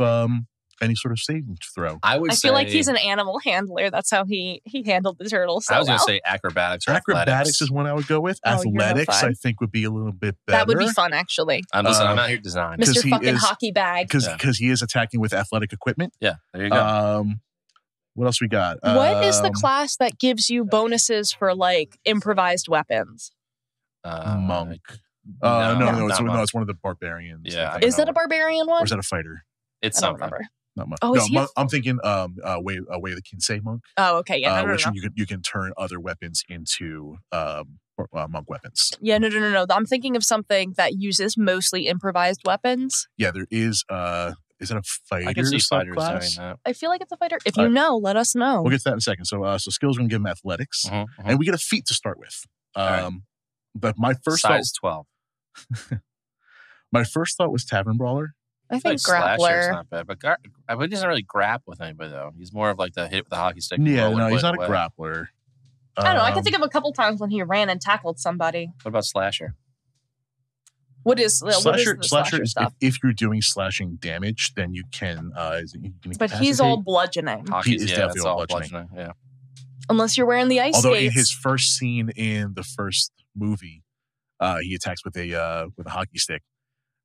saving throw. I would I say, feel like he's an animal handler. That's how he handled the turtles. I was going to well. say acrobatics or Acrobatics athletics. is one I would go with. Oh, you're no Athletics, fun. I think, would be a little bit better. That would be fun, actually. I'm not here to design. 'Cause Mr. he fucking is- hockey bag. because he is attacking with athletic equipment. Yeah, there you go. What else we got? What is the class that gives you bonuses for like improvised weapons? Monk? no, No, not monk. it's one of the barbarians. Yeah, I I think. Is that a barbarian one? Or is that a fighter? It's I don't something. remember. Not monk. Oh, no, is he a- monk, I'm thinking way the Kinsei monk. Oh, okay. Yeah, no. Which you can turn other weapons into monk weapons. Yeah, no. I'm thinking of something that uses mostly improvised weapons. Yeah, there is. Is it a fighter I can see fighters doing subclass? that. I feel like it's a fighter. If you know, let us know. We'll get to that in a second. So skills, we're gonna give him athletics, and we get a feat to start with. right. But my first Size 12. thought was Tavern Brawler. I I feel think like Slasher's grappler. not bad, but he doesn't really grapple with anybody though. He's more of like the hit with the hockey stick. Yeah, roll no, and he's blade not a away. grappler. I don't know. I can think of a couple times when he ran and tackled somebody. What about Slasher? What is the Slasher slasher is stuff? if you're doing slashing damage, then you can. You can But he's all bludgeoning. Hockey's, is yeah, definitely that's all all bludgeoning. Yeah. Unless you're wearing the ice Although skates. in his first scene in the first movie, he attacks with a hockey stick.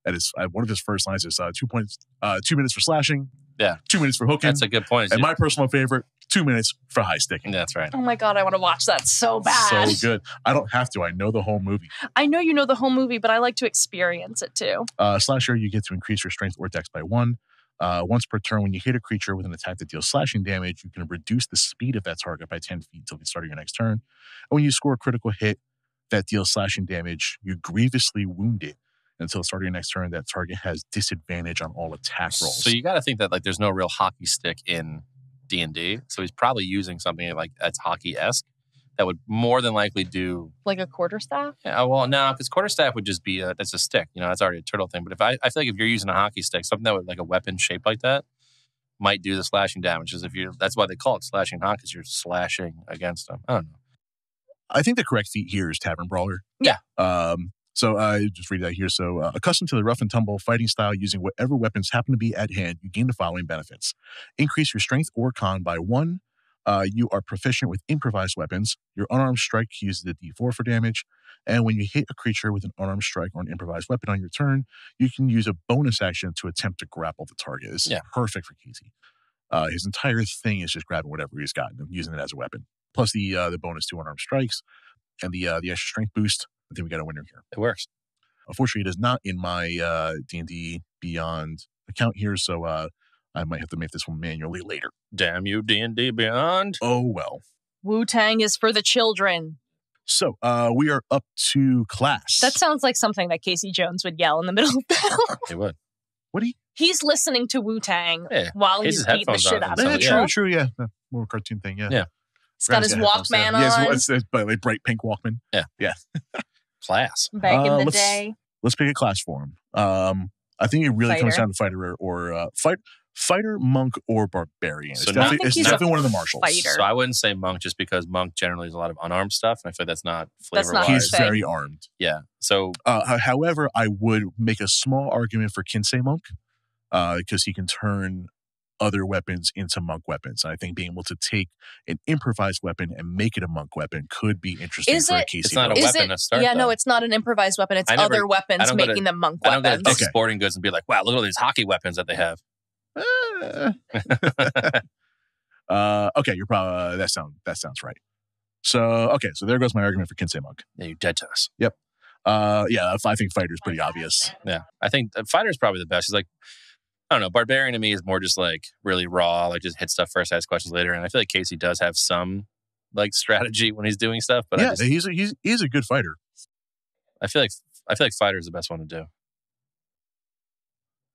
That is one of his first lines is 2 points, 2 minutes for slashing. Yeah. 2 minutes for hooking. That's a good point. And my personal favorite, 2 minutes for high sticking. That's right. Oh my God, I want to watch that so bad. So good. I don't have to. I know the whole movie. I know you know the whole movie, but I like to experience it too. Slasher, you get to increase your strength or dex by 1. Once per turn, when you hit a creature with an attack that deals slashing damage, you can reduce the speed of that target by 10 feet until the start of your next turn. And when you score a critical hit that deals slashing damage, you grievously wound it until the start of your next turn. That target has disadvantage on all attack rolls. So you got to think that like there's no real hockey stick in D&D. So he's probably using something like that's hockey-esque that would more than likely do. Like a quarterstaff? Yeah, well, no, because quarterstaff would just be that's a stick. That's already a turtle thing. But I feel like if you're using a hockey stick, something that would like a weapon shaped like that might do the slashing damage. That's why they call it slashing hockey, because you're slashing against them. I don't know. I think the correct feat here is Tavern Brawler. Yeah. So I just read that here. So accustomed to the rough and tumble fighting style using whatever weapons happen to be at hand, you gain the following benefits. Increase your strength or con by 1. You are proficient with improvised weapons. Your unarmed strike uses a D4 for damage. And when you hit a creature with an unarmed strike or an improvised weapon on your turn, you can use a bonus action to attempt to grapple the target. This is perfect for Casey. His entire thing is just grabbing whatever he's got and using it as a weapon. Plus the bonus to unarmed strikes and the extra strength boost. I think we got a winner here. It works. Unfortunately, it is not in my D&D Beyond account here, so I might have to make this one manually later. Damn you, D&D Beyond. Oh, well. Wu-Tang is for the children. So we are up to class. That sounds like something that Casey Jones would yell in the middle of battle. He would. What do you? He's listening to Wu-Tang while he's beating the shit out of people. people. True, yeah. More cartoon thing, yeah. He's got his Walkman on. Yeah, it's like bright pink Walkman. Yeah. Class. Back in the day. Let's pick a class for him. I think it really comes down to fighter or fighter, monk, or barbarian. So it's definitely one of the martials. Fighter. So I wouldn't say monk just because monk generally is a lot of unarmed stuff. And I feel that's not flavor-wise. He's very armed. Yeah. So, however, I would make a small argument for Kinsei monk because he can turn other weapons into monk weapons. And I think being able to take an improvised weapon and make it a monk weapon could be interesting for a Casey. It's not a weapon to start. Yeah, no, it's not an improvised weapon. It's other weapons making them monk weapons. I don't go to sporting goods and be like, wow, look at all these hockey weapons that they have. Okay, you're probably that sounds right. So so there goes my argument for Kinsei monk. Yeah, you're dead to us. Yep. I think fighter is pretty obvious. Yeah, I think fighter is probably the best. It's like, I don't know, barbarian to me is more just like really raw, like just hit stuff first, ask questions later. And I feel like Casey does have some strategy when he's doing stuff. But yeah, he's a good fighter. I feel like fighter is the best one to do.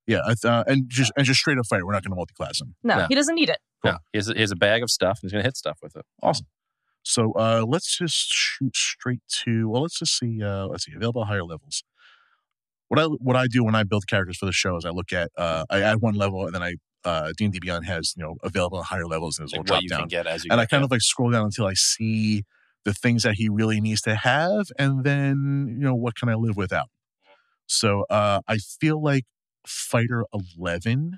Yeah, and just straight up fighter. We're not going to multi-class him. No, he doesn't need it. Cool. No, he has a bag of stuff and he's going to hit stuff with it. Awesome. So let's just shoot straight to. Well, let's just see. Let's see available higher levels. What I do when I build characters for the show is I look at I add one level and then I D&D Beyond has available at higher levels and there's a little drop down. Can get as you and I kind of scroll down until I see the things that he really needs to have, and then what can I live without. So I feel like Fighter 11,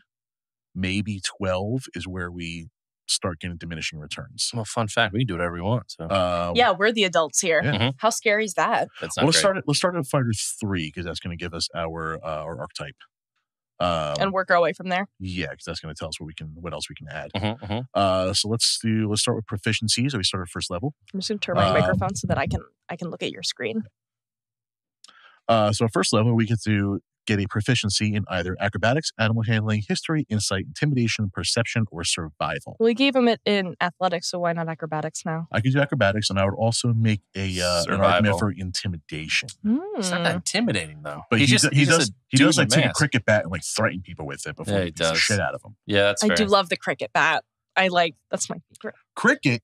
maybe 12 is where we start getting diminishing returns. Well, fun fact, we can do whatever we want. So yeah, we're the adults here. Yeah. Mm-hmm. How scary is that? That's not great. Let's start at Fighter 3 because that's going to give us our archetype. And work our way from there. Yeah, because that's going to tell us what else we can add. So let's start with proficiency. So we start at first level. I'm just going to turn my microphone so that I can look at your screen. So at first level, we get to get a proficiency in either acrobatics, animal handling, history, insight, intimidation, perception, or survival. We gave him it in athletics, so why not acrobatics now? I could do acrobatics, and I would also make an argument for intimidation. It's not that intimidating, though. But he does take a cricket bat and threaten people with it before he beats the shit out of them. Yeah, that's fair. I do love the cricket bat. That's my favorite. Cricket?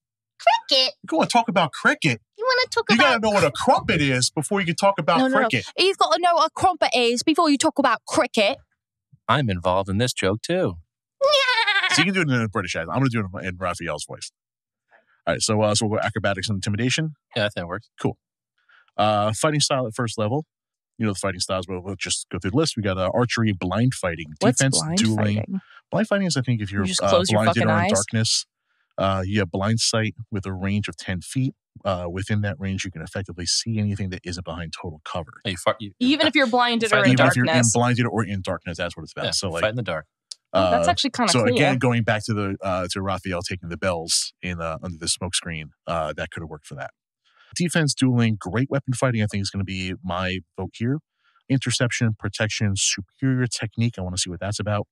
Cricket? You want to talk about cricket? You want to talk You about... got to know what a crumpet is before you can talk about cricket. No. You've got to know what a crumpet is before you talk about cricket. I'm involved in this joke, too. So you can do it in a British accent. I'm going to do it in Raphael's voice. All right, so we'll go acrobatics and intimidation. Yeah, I think it works. Cool. Fighting style at first level. The fighting styles, but we'll just go through the list. We got archery, blind fighting, defense, dueling. Fighting? Blind fighting is, I think, if you're just close your blinded fucking or in eyes? darkness. You have blind sight with a range of 10 feet. Within that range, you can effectively see anything that isn't behind total cover. Even if you're blinded or in even darkness. if you're blinded or in darkness, that's what it's about. Yeah, so fight in the dark. That's actually kind of cool. So again, going back to to Raphael taking the bells in under the smoke screen, that could have worked for that. Defense, dueling, great weapon fighting, I think is going to be my vote here. Interception, protection, superior technique. I want to see what that's about.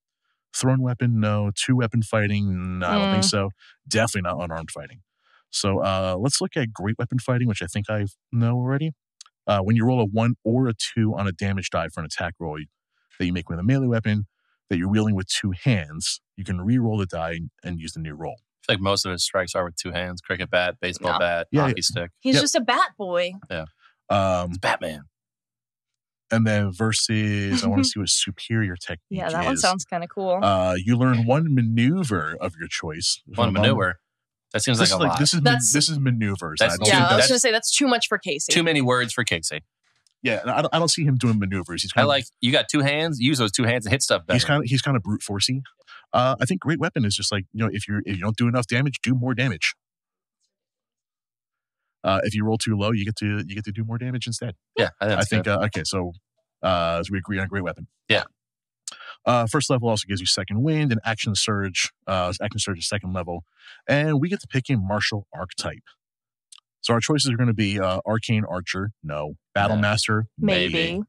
Thrown weapon, no. Two weapon fighting, no, I don't think so. Definitely not unarmed fighting. So let's look at great weapon fighting, which I think I know already. When you roll a 1 or a 2 on a damage die for an attack roll that you make with a melee weapon that you're wielding with 2 hands, you can re-roll the die and use the new roll. I feel like most of his strikes are with 2 hands. Cricket bat, baseball bat, hockey stick. He's just a bat boy. Yeah. It's Batman. And then versus, I want to see what superior technique is. Yeah, that one sounds kind of cool. You learn one maneuver of your choice. One maneuver? That seems like a lot. This is maneuvers. That's- I don't Yeah, think I was that's- going to say that's too much for Casey. Too many words for Casey. Yeah, I don't see him doing maneuvers. He's I kind like, you got 2 hands, use those 2 hands and hit stuff better. he's kind of brute forcey. I think great weapon is just like, if you don't do enough damage, do more damage. If you roll too low, you get to do more damage instead. Yeah, I think okay, so we agree on great weapon. Yeah. First level also gives you second wind and action surge. Action surge is second level, and we get to pick a martial archetype. So our choices are going to be Arcane Archer, no. Battle Master, Maybe.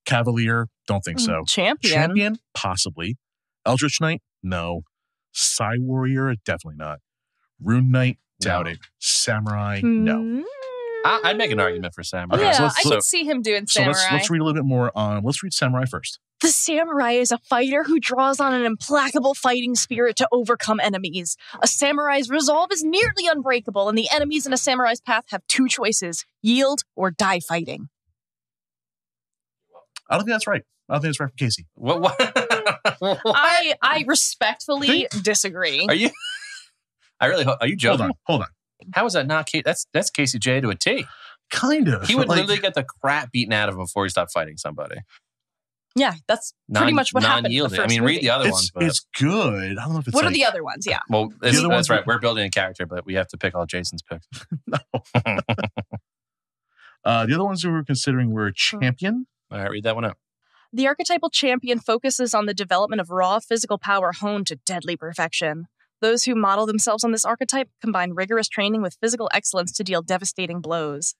Cavalier, don't think so. Champion. Possibly. Eldritch Knight, no. Psy Warrior, definitely not. Rune Knight, doubt it. Samurai, no. I'd make an argument for Samurai. Okay, Yeah, so I could see him doing So samurai. let's read a little bit more on. Let's read Samurai first. The samurai is a fighter who draws on an implacable fighting spirit to overcome enemies. A samurai's resolve is nearly unbreakable, and the enemies in a samurai's path have 2 choices: yield or die fighting. I don't think that's right. I don't think that's right for Casey. What? I respectfully disagree. Are you? I really hope. Are you joking? Hold on. How is that not Casey? That's Casey J to a T. Kind of. He would literally get the crap beaten out of him before he stopped fighting somebody. Yeah, that's pretty much what happened. In the first I mean, movie. read the other ones. But, It's good. I don't know if it's What are like, the other ones? Yeah. well, The other that's ones right. We're building a character, but we have to pick all Jason's picks. The other ones we were considering were Champion. All right, read that one out. The archetypal champion focuses on the development of raw physical power honed to deadly perfection. Those who model themselves on this archetype combine rigorous training with physical excellence to deal devastating blows.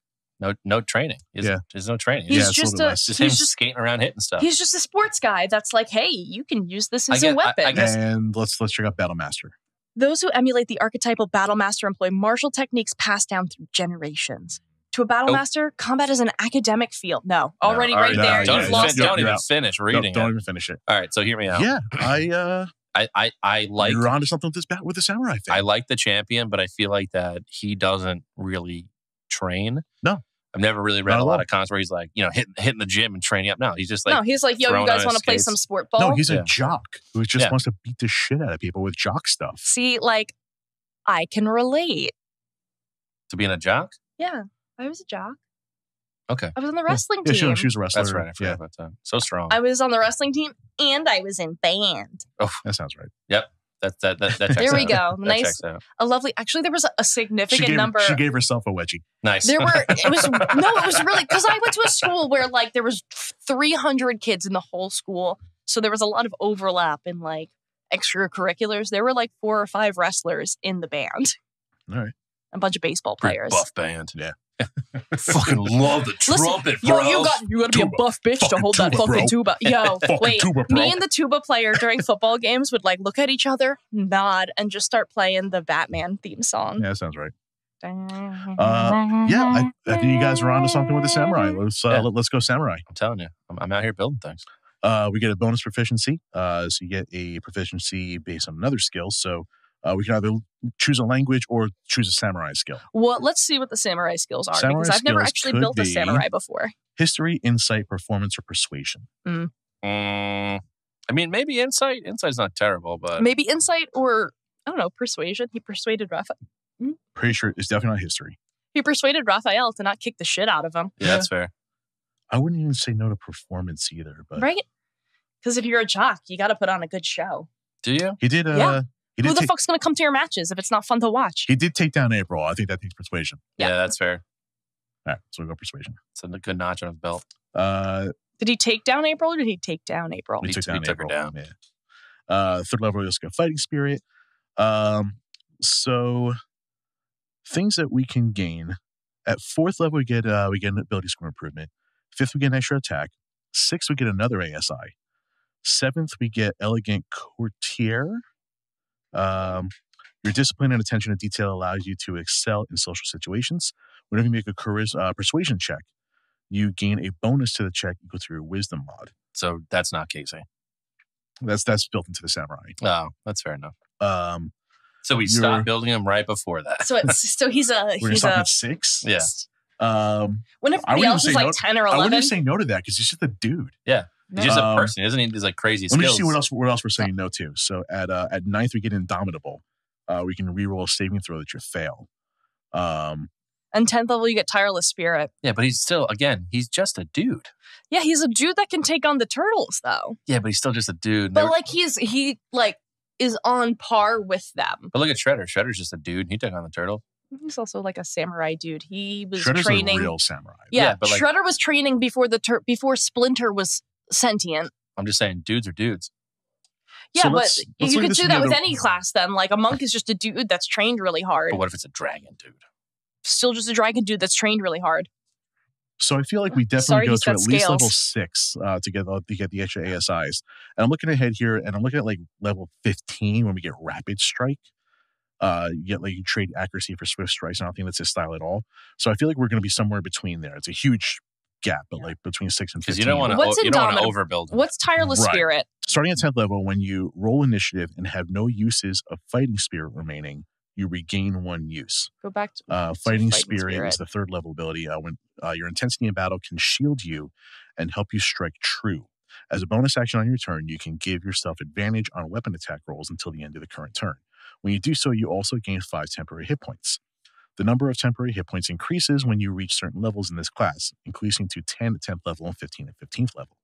No training. There's no training. He's it's a just little a less. Just him he's just skating around hitting stuff. he's just a sports guy that's like, hey, you can use this as I a guess- weapon. I guess- And let's check out Battle Master. Those who emulate the archetypal battle master employ martial techniques passed down through generations. To a battle master, combat is an academic field. No, already right no, there. yeah, You've yeah. lost You're Don't it. even out. finish No, reading don't it. even finish it. All right, so hear me out. Yeah, I like you're onto something with the samurai thing. I like the champion, but I feel like that he doesn't really train. No. I've never really read Not a at lot all. of cons where he's like, hitting the gym and training up. No, he's just like, No, he's like, yo, you throwing guys on want to play skates. some sport ball? No, he's Yeah. a jock who just Yeah. wants to beat the shit out of people with jock stuff. See, like, I can relate. to being a jock. Yeah, I was a jock. Okay. I was on the wrestling Yeah, team. she was a wrestler. That's right. I forgot about that. So strong. I was on the wrestling team, and I was in band. That sounds right. That checks There we out. go. That Nice, checks out. a lovely. Actually, there was a significant number. She gave herself a wedgie. Nice. It was really because I went to a school where like there was 300 kids in the whole school, so there was a lot of overlap in like extracurriculars. There were like 4 or 5 wrestlers in the band. All right. A bunch of baseball Pretty players. buff band. Yeah. Fucking love the Listen, trumpet, yo, bro. you got to be a Tuba. buff bitch to Fucking hold that tuba, fucking bro. tuba. Yo, Fucking wait, tuba, bro. me and the tuba player during football games would like look at each other, nod, and just start playing the Batman theme song. Yeah, that sounds right. I think you guys are onto something with the samurai. Let's go samurai. I'm telling you, I'm out here building things. We get a bonus proficiency. So you get a proficiency based on another skill. So we can either choose a language or choose a samurai skill. Well, let's see what the samurai skills are Samurai because I've never skills actually could built a be- samurai before. History, insight, performance, or persuasion. I mean, maybe insight. Insight's not terrible, but Maybe insight or I don't know, persuasion. He persuaded Raphael. Pretty sure it's definitely not history. He persuaded Raphael to not kick the shit out of him. yeah, that's fair. I wouldn't even say no to performance either. But Right? Because if you're a jock, you got to put on a good show. Do you? he did. Yeah. He Who did. the fuck's going to come to your matches if it's not fun to watch? He did take down April. I think that takes persuasion. Yeah. Yeah, that's fair. All right, so we go persuasion. It's a good notch on his belt. Did he take down April or did he take down April? We He took took down her April. down. Yeah. Third level, we also got fighting spirit. So things that we can gain at 4th level, we get an ability score improvement. 5th, we get an extra attack. 6th, we get another ASI. 7th, we get elegant courtier. Your discipline and attention to detail allows you to excel in social situations. Whenever you make a persuasion check, you gain a bonus to the check equal to your wisdom mod. So that's not Casey. That's built into the samurai. Oh, that's fair enough. So we You're- stopped building him right before that. So he's a We're he's stopping a at 6. Yeah. when I everybody wouldn't else say is like no- 10 or I wouldn't 11. even say no to that because he's just a dude. He's just a Um, person. He doesn't need these like crazy Let me skills. just see what else we're saying no to. So at 9th, we get Indomitable. We can reroll a saving throw that you fail. And 10th level, you get Tireless Spirit. Yeah, but he's still, again, he's just a dude. Yeah, he's a dude that can take on the turtles, though. Yeah, but he's still just a dude. But he is on par with them. But look at Shredder. Shredder's just a dude. He took on the turtle. He's also like a samurai dude. He was Shredder's training. a real samurai. Yeah, but Shredder was training before before Splinter was sentient. I'm just saying, dudes are dudes. Yeah, So but let's you look could at do this that with together. any class then. Like a monk is just a dude that's trained really hard. But what if it's a dragon dude? Still just a dragon dude that's trained really hard. So I feel like we Sorry, definitely go he's to at got least scales. level 6 to get the extra ASIs. And I'm looking ahead here, and I'm looking at like level 15 when we get Rapid Strike. You trade accuracy for Swift Strikes. I don't think that's his style at all. So I feel like we're going to be somewhere between there. It's a huge gap, but like between 6 and 15. Because you don't want What's to Indomitable? overbuild him. What's Tireless Right. Spirit? Starting at 10th level, when you roll initiative and have no uses of Fighting Spirit remaining, you regain 1 use. Go back to Fighting Spirit is the 3rd level ability. When your intensity in battle can shield you and help you strike true. As a bonus action on your turn, you can give yourself advantage on weapon attack rolls until the end of the current turn. When you do so, you also gain 5 temporary hit points. The number of temporary hit points increases when you reach certain levels in this class, increasing to 10 at 10th level and 15 at 15th level.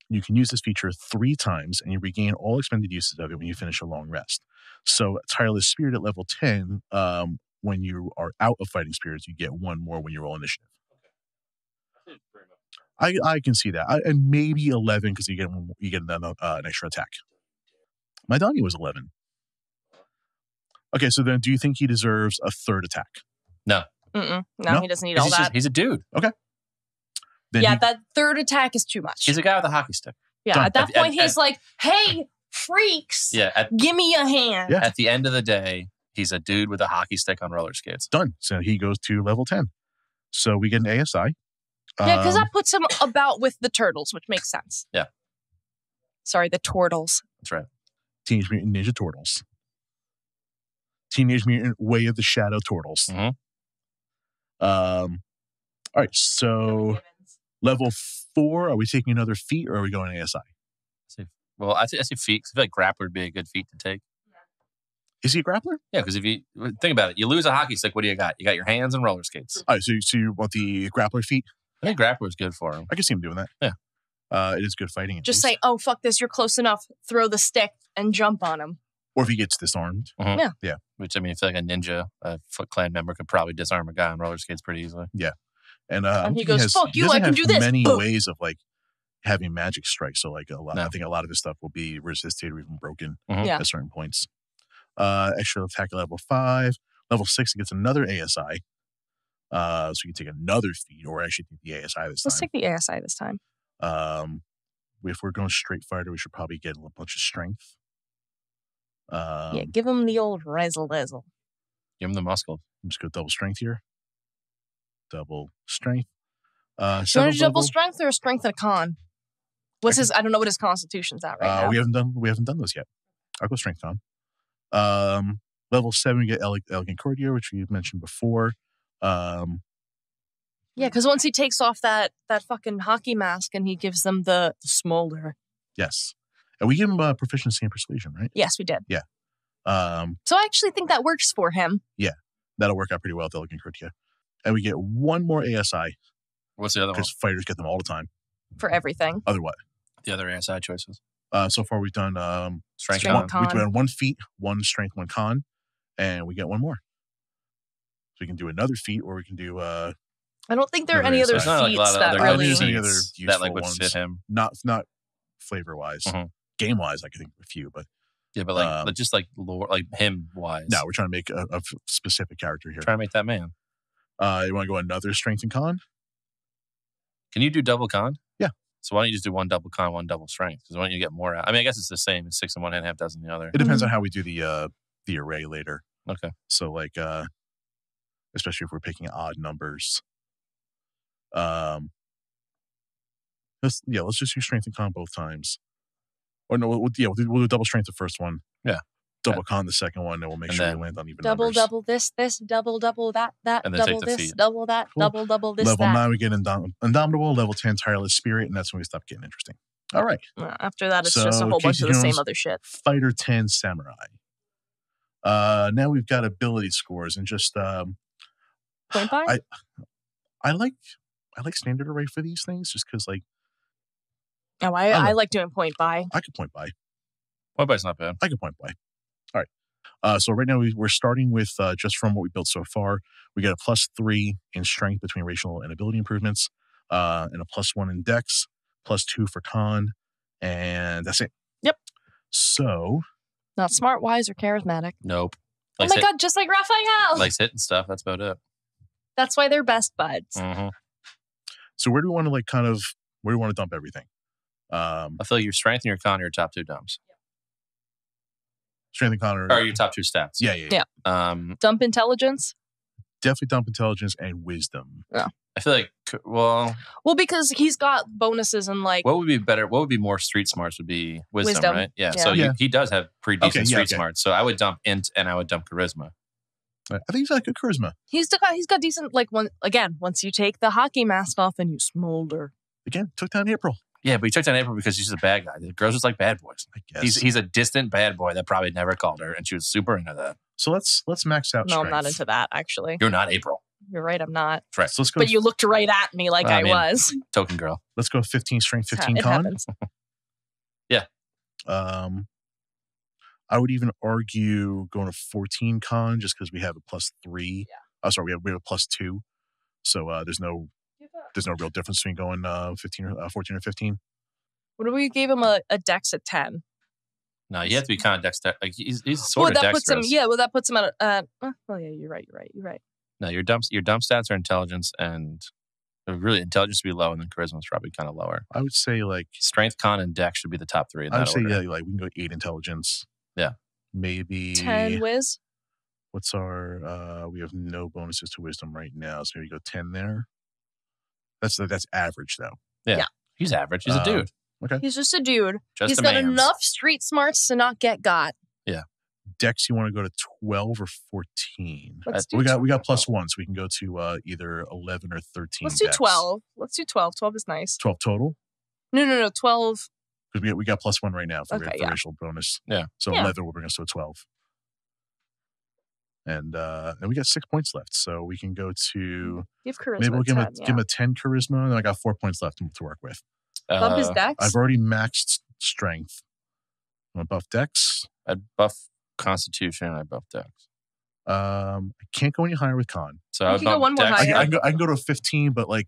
You can use this feature 3 times, and you regain all expended uses of it when you finish a long rest. So Tireless Spirit at level 10, when you are out of Fighting Spirits, you get 1 more when you roll initiative. I can see that. And maybe 11 because you get an extra attack. My Donnie was 11. Okay, so then do you think he deserves a 3rd attack? No. No, No? he doesn't need all that. He's a dude. Then Yeah, he- that 3rd attack is too much. He's a guy with a hockey stick. Yeah, Done. at that At- point, at- he's like, hey, freaks, Yeah. give me a hand. Yeah. At the end of the day, he's a dude with a hockey stick on roller skates. done. So he goes to level 10. So we get an ASI. Yeah, because that puts him about with the turtles, which makes sense. Yeah. Sorry, the turtles. That's right. Teenage Mutant Ninja Turtles. Teenage Mutant Way of the Shadow Turtles. Mhm. All right, so level 4, are we taking another feat or are we going ASI? Well, I say feet. 'Cause I feel like grappler would be a good feat to take. Is he a grappler? Yeah, because if you think about it, you lose a hockey stick. What do you got? You got your hands and roller skates. All right, so you want the grappler feat? I think grappler is good for him. I can see him doing that. Yeah. It is good fighting. at Just least. say, oh, fuck this, you're close enough. Throw the stick and jump on him. Or if he gets disarmed. Which, I mean, I feel like a ninja, a Foot Clan member could probably disarm a guy on roller skates pretty easily. And, he goes, fuck you, doesn't I can have do this. many Ugh. ways of like having magic strikes. So like No. I think a lot of his stuff will be resisted or even broken Mhm. Yeah. at certain points. Extra attack at level 5. Level 6, it gets another ASI. So you can take another feat or actually take the ASI this Let's time. take the ASI this time. If we're going straight fighter, we should probably get a bunch of strength. Yeah, give him the old razzle-dazzle. Give him the muscle. I'm just go double strength here. Double strength. Do you want to Seventh double level, strength or a strength and a con? What's his? I don't know what his constitution's at right now. we haven't done those yet. I'll go strength on. Level 7, we get Elegant Courtier, which we mentioned before. Yeah, because once he takes off that fucking hockey mask and he gives them the smolder. Yes. And we give him proficiency in persuasion, right? Yes, we did. Um, So I actually think that works for him. that'll work out pretty well with Elegant Courtier. And we get 1 more ASI What's the other one? because fighters get them all the time. For everything. Otherwise, The other ASI choices. so far we've done Strength Strength con. con. we've done 1 feat, 1 strength, 1 con, and we get 1 more. So we can do another feat, or we can do I don't think there are Another any other ASI. There's not like a lot feats of that other really- really. There's any other feats that useful like would ones. fit him. not flavor wise, Mhm. game wise. I can think of a few, but Yeah, but like just like lore, like him wise. no, we're trying to make a specific character here. Trying to make that man. You want to go another strength and con? Can you do double con? Yeah. So why don't you just do 1 double con, 1 double strength? Because why don't you get more out? I mean, I guess it's the same. It's 6 in one hand, half dozen in the other. It depends on how we do the array later. Okay. So like, especially if we're picking odd numbers. Let's just use strength and con both times. Or no, we'll do double strength the first one. Yeah. Double con the second one, and we'll make And sure then we land on even Double, numbers. double this, double, that, And then take double the this, feat. double that, Cool. double this, Level that. 9, we get Indomitable. Level 10, Tireless Spirit, and that's when we stop getting interesting. All right. After that, it's just a So, whole bunch Casey of the same Jones- other shit. Fighter 10 Samurai. Now we've got ability scores and just Point by? I like standard array for these things just because like I like doing point by. I could point by. Point by's not bad. I could point by. All right. So right now we're starting with just from what we built so far. We get a +3 in strength between racial and ability improvements, and a +1 in dex, +2 for con, and that's it. Yep. So Not smart, wise, or charismatic. Nope. Oh my God, just like Raphael. Likes hitting stuff. That's about it. That's why they're best buds. Mm-hmm. So where do we want to where do we want to dump everything? I feel like your strength and your con are your top 2 dumps. Strength and con Or your top 2 stats. Yeah. Dump intelligence. Definitely dump intelligence and wisdom. Yeah. I feel like, well, because he's got bonuses and like. what would be better? What would be more street smarts would be wisdom. Right? Yeah. So he does have pretty decent street smarts. So I would dump int and I would dump charisma. I think he's got good charisma. He's got decent, like, once you take the hockey mask off and you smolder. Again, took down April. Yeah, but he took down April because she's a bad guy. The girls just like bad boys. I guess. He's a distant bad boy that probably never called her, and she was super into that. So let's max out No, strength. I'm not into that, actually. You're not April. You're right, I'm not. Right. So let's go. But you looked right at me like I was. Token girl. Let's go 15 strength, 15 It con. happens. Yeah. I would even argue going to 14 con just because we have a +3. Yeah. Oh, sorry, we have a +2. So there's no real difference between going 14 or 15. What if we gave him a dex at 10? No, you have to be kind of dexterous. Like he's sort of dexterous. That puts him at you're right. No, your dump stats are intelligence, and really intelligence would be low, and then charisma is probably kind of lower. I would say like strength, con, and dex should be the top 3 in that I would say order. yeah, like we can go 8 intelligence. Yeah. Maybe 10 whiz. What's our we have no bonuses to wisdom right now, so maybe go 10 there. That's average though. Yeah. He's average. He's a dude. Okay. He's just a dude. He's a got mans. enough street smarts to not get got. Yeah. Dex, you want to go to 12 or 14? We got +1, so we can go to either 11 or 13. Let's do Dex. 12. Let's do 12. 12 is nice. 12 total? No. 12. Because we got +1 right now for racial bonus. Yeah. So 11 will bring us to a 12. And then we got 6 points left, so we can go to Give charisma. maybe we'll give 10, him a 10 charisma, and then I got 4 points left to work with. Bump his dex. I've already maxed strength. I'm gonna buff dex. I'd buff constitution and I buff dex. I can't go any higher with con. So I would can go bump one more dex. higher. I can go to a 15, but like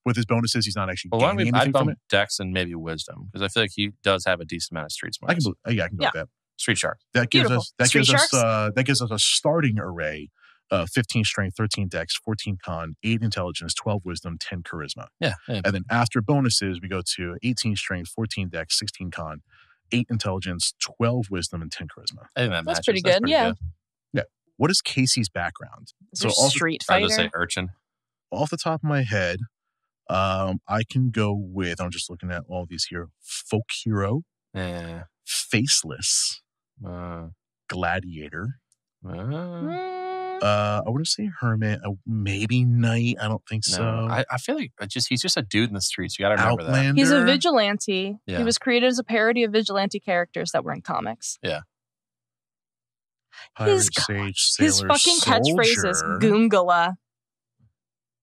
with his bonuses, he's not actually gaining anything I'd from bump it. dex and maybe wisdom because I feel like he does have a decent amount of street smarts. I can go with that. Street shark. That gives Beautiful. us a starting array. 15 strength, 13 dex, 14 con, 8 intelligence, 12 wisdom, 10 charisma. Yeah. And then after bonuses, we go to 18 strength, 14 dex, 16 con, 8 intelligence, 12 wisdom, and 10 charisma. I think That's pretty good. Yeah. Yeah. What is Casey's background? Is there street I fighter? would say urchin. Off the top of my head, I can go with, I'm just looking at all these here, folk hero, Yeah. faceless, gladiator. I wouldn't say hermit. Maybe knight. I don't think so. I feel like he's just a dude in the streets. You got to remember Outlander. that. He's a vigilante. Yeah. He was created as a parody of vigilante characters that were in comics. Yeah. Pirate, sage, sailor, His fucking catchphrase is soldier. Goongala.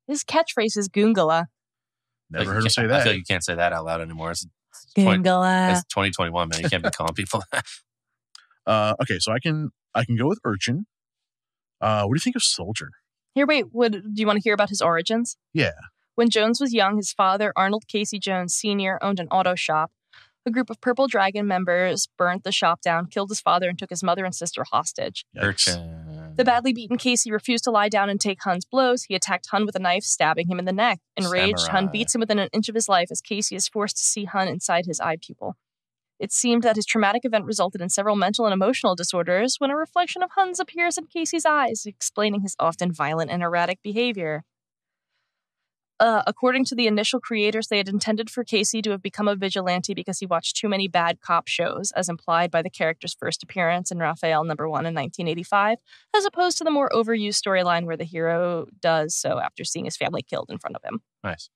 His catchphrase is Goongala. Never heard him say I that. feel like you can't say that out loud anymore. It's 2021, man. You can't be calling people that. Okay, so I can go with urchin. What do you think of soldier? Here, wait. Do you want to hear about his origins? Yeah. When Jones was young, his father, Arnold Casey Jones Sr., owned an auto shop. A group of Purple Dragon members burnt the shop down, killed his father, and took his mother and sister hostage. Urchin. The badly beaten Casey refused to lie down and take Hun's blows. He attacked Hun with a knife, stabbing him in the neck. Enraged, Samurai. Hun beats him within an inch of his life as Casey is forced to see Hun inside his eye pupil. It seemed that his traumatic event resulted in several mental and emotional disorders when a reflection of Hun's appears in Casey's eyes, explaining his often violent and erratic behavior. According to the initial creators, they had intended for Casey to have become a vigilante because he watched too many bad cop shows, as implied by the character's first appearance in Raphael #1 in 1985, as opposed to the more overused storyline where the hero does so after seeing his family killed in front of him. Nice.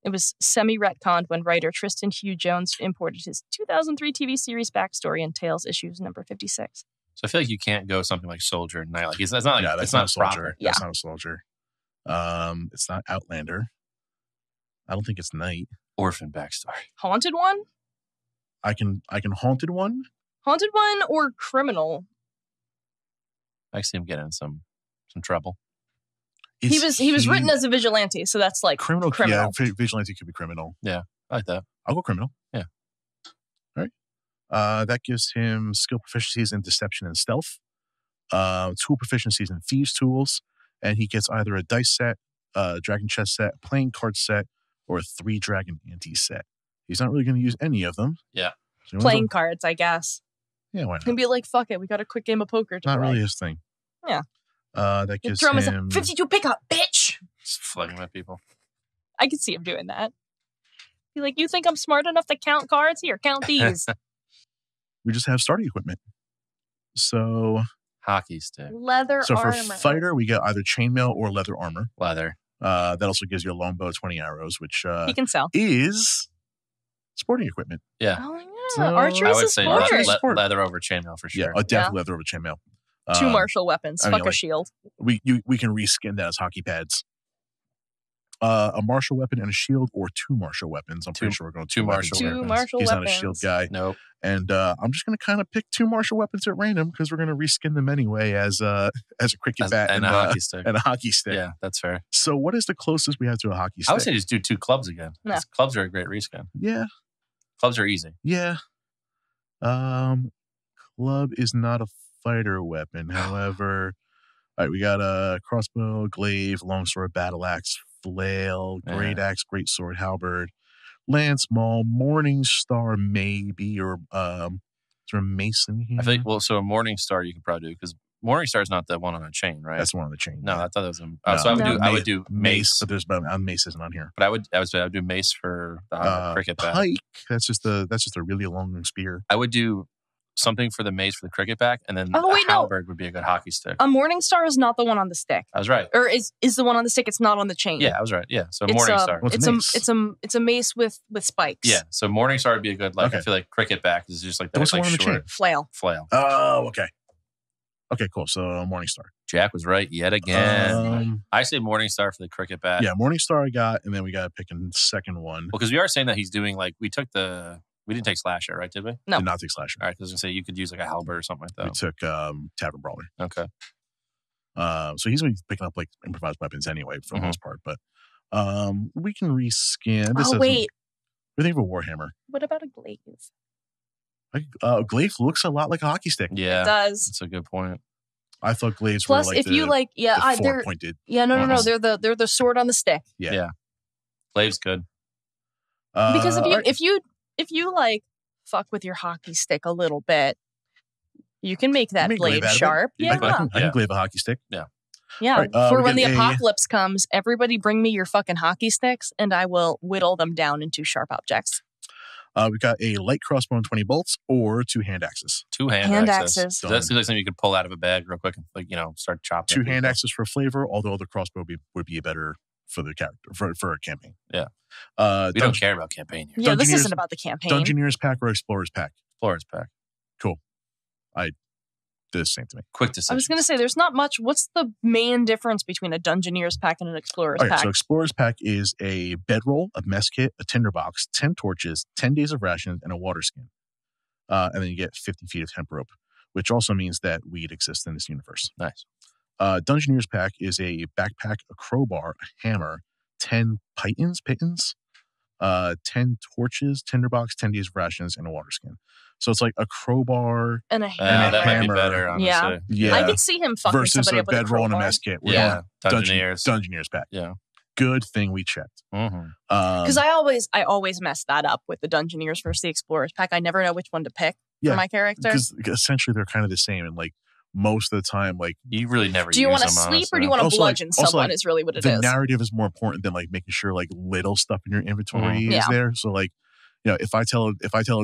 It was semi-retconned when writer Tristan Hugh Jones imported his 2003 TV series backstory in Tales issues number 56. So I feel like you can't go something like soldier and knight. Like it's not like Yeah, that's it's not not a soldier. proper. That's not a soldier. It's not Outlander. I don't think it's knight. Orphan backstory. Haunted one? I can haunted one. Haunted one or criminal? I see him getting in some trouble. He was written as a vigilante, so that's like criminal. criminal. Yeah, vigilante could be criminal. Yeah, I like that. I'll go criminal. Yeah. All right. That gives him skill proficiencies in deception and stealth, tool proficiencies in thieves tools, and he gets either a dice set, dragon chest set, playing card set, or a 3 dragon ante set. He's not really going to use any of them. Yeah. So Playing cards, I guess. Yeah, why not? He'd be like, fuck it, we got a quick game of poker to Not play. really his thing. Yeah. That gives Throw him as a him 52 pickup, bitch! Just flagging at people. I could see him doing that. Be like, you think I'm smart enough to count cards? Here, count these. We just have starting equipment. So Hockey stick. Leather for armor. fighter, we get either chainmail or leather armor. Leather. That also gives you a longbow, 20 arrows, which He can sell. is sporting equipment. Yeah. Oh, yeah. So, Archery's I would a say sport. Archery's sport. leather over chainmail for sure. Yeah, definitely leather over chainmail. 2 martial weapons. I mean, Fuck a like, shield. We can reskin that as hockey pads. A martial weapon and a shield, or 2 martial weapons. I'm pretty sure we're going 2 martial Two weapons. martial He's weapons. not a shield guy. Nope. And I'm just going to kind of pick 2 martial weapons at random because we're going to reskin them anyway as a cricket bat and a hockey stick. and a hockey stick. Yeah, that's fair. So what is the closest we have to a hockey stick? I would say just do 2 clubs again. No. 'Cause clubs are a great reskin. Yeah. Clubs are easy. Yeah. Club is not a fighter weapon. However, all right, we got a crossbow, glaive, longsword, battle axe, flail, great axe, great sword, halberd, lance, maul, morning star, maybe, or is there a mason here? I think, so a morning star you could probably do because morning star is not the one on a chain, right? That's the one on the chain. No, yeah. I thought that was No. I would do mace. But there's mace isn't on here. But I would say I would do mace for the cricket bat. Pike. That's just a really long spear. I would do something for the mace for the cricket back, and then Oh, wait, no. halberd would be a good hockey stick. A morning star is not the one on the stick. I was right. Or is the one on the stick? It's not on the chain. Yeah, I was right. Yeah, so It's morning a, star. What's It's a a mace? it's a mace with spikes. Yeah, so morning star would be a good. Like Okay. I feel like cricket back is just like that. What's the Like one on the chain? Flail. flail. Oh, okay. Okay, cool. So Morningstar. Jack was right yet again. I say morning star for the cricket bat. Yeah, Morningstar I got, and then we got to pick a second one. Well, because we are saying that he's doing like we didn't take slasher, right? Did we? No. Did not take Slasher. All right, because I was gonna say you could use like a halberd or something like We that. took Tavern Brawler. Okay. So he's going to be picking up like improvised weapons anyway for the Mhm. most part. But we can reskin. This Oh, doesn't- wait. We think of a Warhammer. What about a glaive? Glaive looks a lot like a hockey stick. It Yeah, does. that's a good point. I thought glaives Plus, were like if you like, the they're four-pointed. no. Uh-huh. They're the sword on the stick. Yeah. Glaive's good. Because all right. if you like fuck with your hockey stick a little bit, you can make that Make glaive blade out of it. sharp. You Yeah, can I can Yeah. glaive a hockey stick. yeah. Right, For we when the get a- apocalypse comes, everybody bring me your fucking hockey sticks, and I will whittle them down into sharp objects. We got a light crossbow and 20 bolts, or 2 hand axes. 2 hand Hand axes. axes. So that's like something you could pull out of a bag real quick and like start chopping. 2 at hand people. axes for flavor, although the crossbow would be better for the character for a campaign. Yeah. Dungeon- We don't care about campaign here. Yeah, this Dungeoneers- isn't about the campaign. Dungeoneers pack or Explorers pack. Explorers pack. Did the same to me. Quick decision. I was going to say, there's not much. What's the main difference between a Dungeoneer's pack and an Explorer's Okay, pack? so Explorers pack is a bedroll, a mess kit, a tinderbox, 10 torches, 10 days of rations, and a water skin. And then you get 50 feet of hemp rope, which also means that weed exists in this universe. Nice. Dungeoneers pack is a backpack, a crowbar, a hammer, 10 pitons, 10 torches, tinderbox, 10 days of rations, and a water skin. So it's like a crowbar, and a and a that might be hammer. better, honestly. Yeah. yeah, I could see him fucking versus somebody a up with bedroll a and a crowbar. mess kit. We're Yeah. going Dungeoneers. Dungeoneers pack. Yeah. Good thing we checked. Mm-hmm. Because I always mess that up with the Dungeoneers versus the Explorers pack. I never know which one to pick Yeah, for my character. Because essentially they're kind of the same, and like most of the time, like You really never Do you use want to them, sleep or honestly. do you want to Also, bludgeon also, someone? like, Is really what it the is. narrative is more important than like making sure like little stuff in your inventory Mhm. is Yeah. there. So like, if I tell a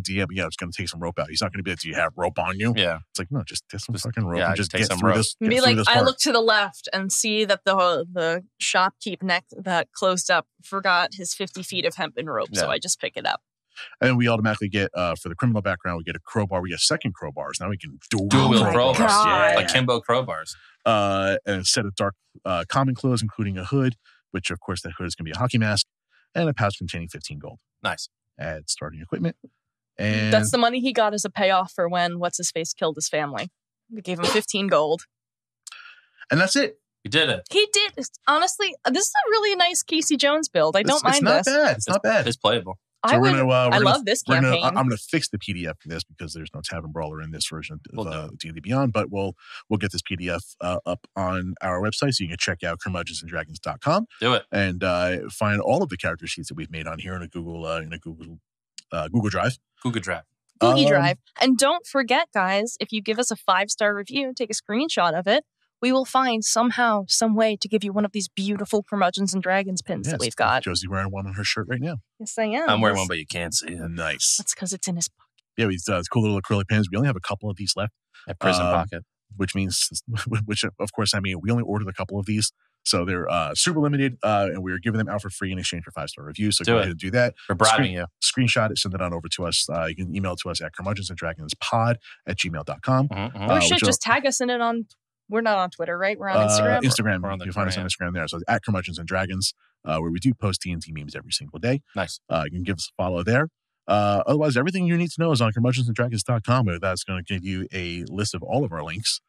DM, yeah, it's going to take some rope out. He's not going to be like, do you have rope on you? Yeah. It's like, no, just get some Just- fucking rope yeah, and just just take get some through rope. this. Be get like, through this I part. look to the left and see that the shopkeep neck that closed up forgot his 50 feet of hempen rope, so Yeah. I just pick it up. And we automatically get, for the criminal background, we get a crowbar. We get second crowbars. Now we can dual Dual-wield crowbars. crowbars. Yeah. Like Kimbo crowbars. And a set of dark common clothes, including a hood, which, of course, that hood is going to be a hockey mask, and a pouch containing 15 gold. Nice. Add starting equipment. And That's the money he got as a payoff for when What's-His-Face killed his family. We gave him 15 gold. And that's it. You did it. He did. Honestly, this is a really nice Casey Jones build. I don't mind it's this. Not bad. It's not bad. It's playable. I love this campaign. I'm going to fix the PDF for this because there's no Tavern Brawler in this version of D&D Beyond, but we'll get this PDF up on our website so you can check out curmudgeonsanddragons.com. Do it. And find all of the character sheets that we've made on here in a Google Drive. Google Drive. Googie Drive. And don't forget, guys, if you give us a 5-star review, take a screenshot of it, we will find somehow, some way to give you one of these beautiful Curmudgeons and Dragons pins that we've got. Josey wearing one on her shirt right now. Yes, I am. I'm wearing one, but you can't see it. Nice. That's because it's in his pocket. Yeah, these cool little acrylic pins. We only have a couple of these left. At prison pocket. Which means, of course, I mean, we only ordered a couple of these. So they're super limited, and we're giving them out for free in exchange for 5-star reviews. So go ahead and do that. We're bribing you. Screenshot it, send it on over to us. You can email it to us at curmudgeonsanddragonspod@gmail.com. We should just tag us in it on... We're not on Twitter, right? We're on Instagram? Instagram. We're on you can find us on Instagram there. So it's at Curmudgeons and Dragons, where we do post D&D memes every single day. Nice. You can give us a follow there. Otherwise, everything you need to know is on curmudgeonsanddragons.com. That's going to give you a list of all of our links.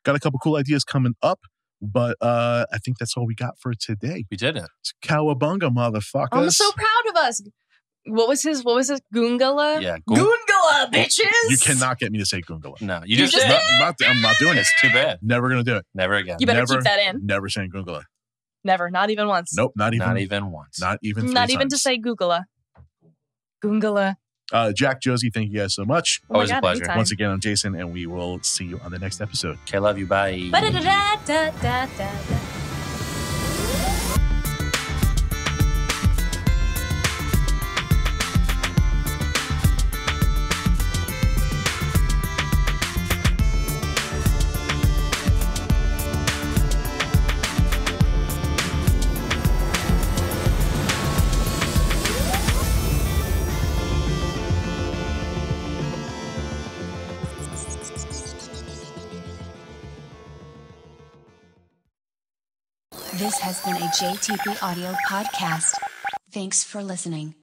Got a couple cool ideas coming up, but I think that's all we got for today. We did it. It's COWABUNGA, motherfuckers. I'm so proud of us. What was his? Goongala? Yeah. Goongala, bitches! You cannot get me to say Goongala. No, You just did. I'm not doing it. It's too bad. Never going to do it. Never again. You better keep that in. Never saying Goongala. Never. Not even once. Nope. Not even once. Not even three Not even times. to say Googala. Goongala. Jack, Josey, thank you guys so much. Oh my Always a God, pleasure. anytime. Once again, I'm Jason, and we will see you on the next episode. Okay, love you. Bye. Ba-da-da-da-da-da-da. This has been a JTP Audio podcast. Thanks for listening.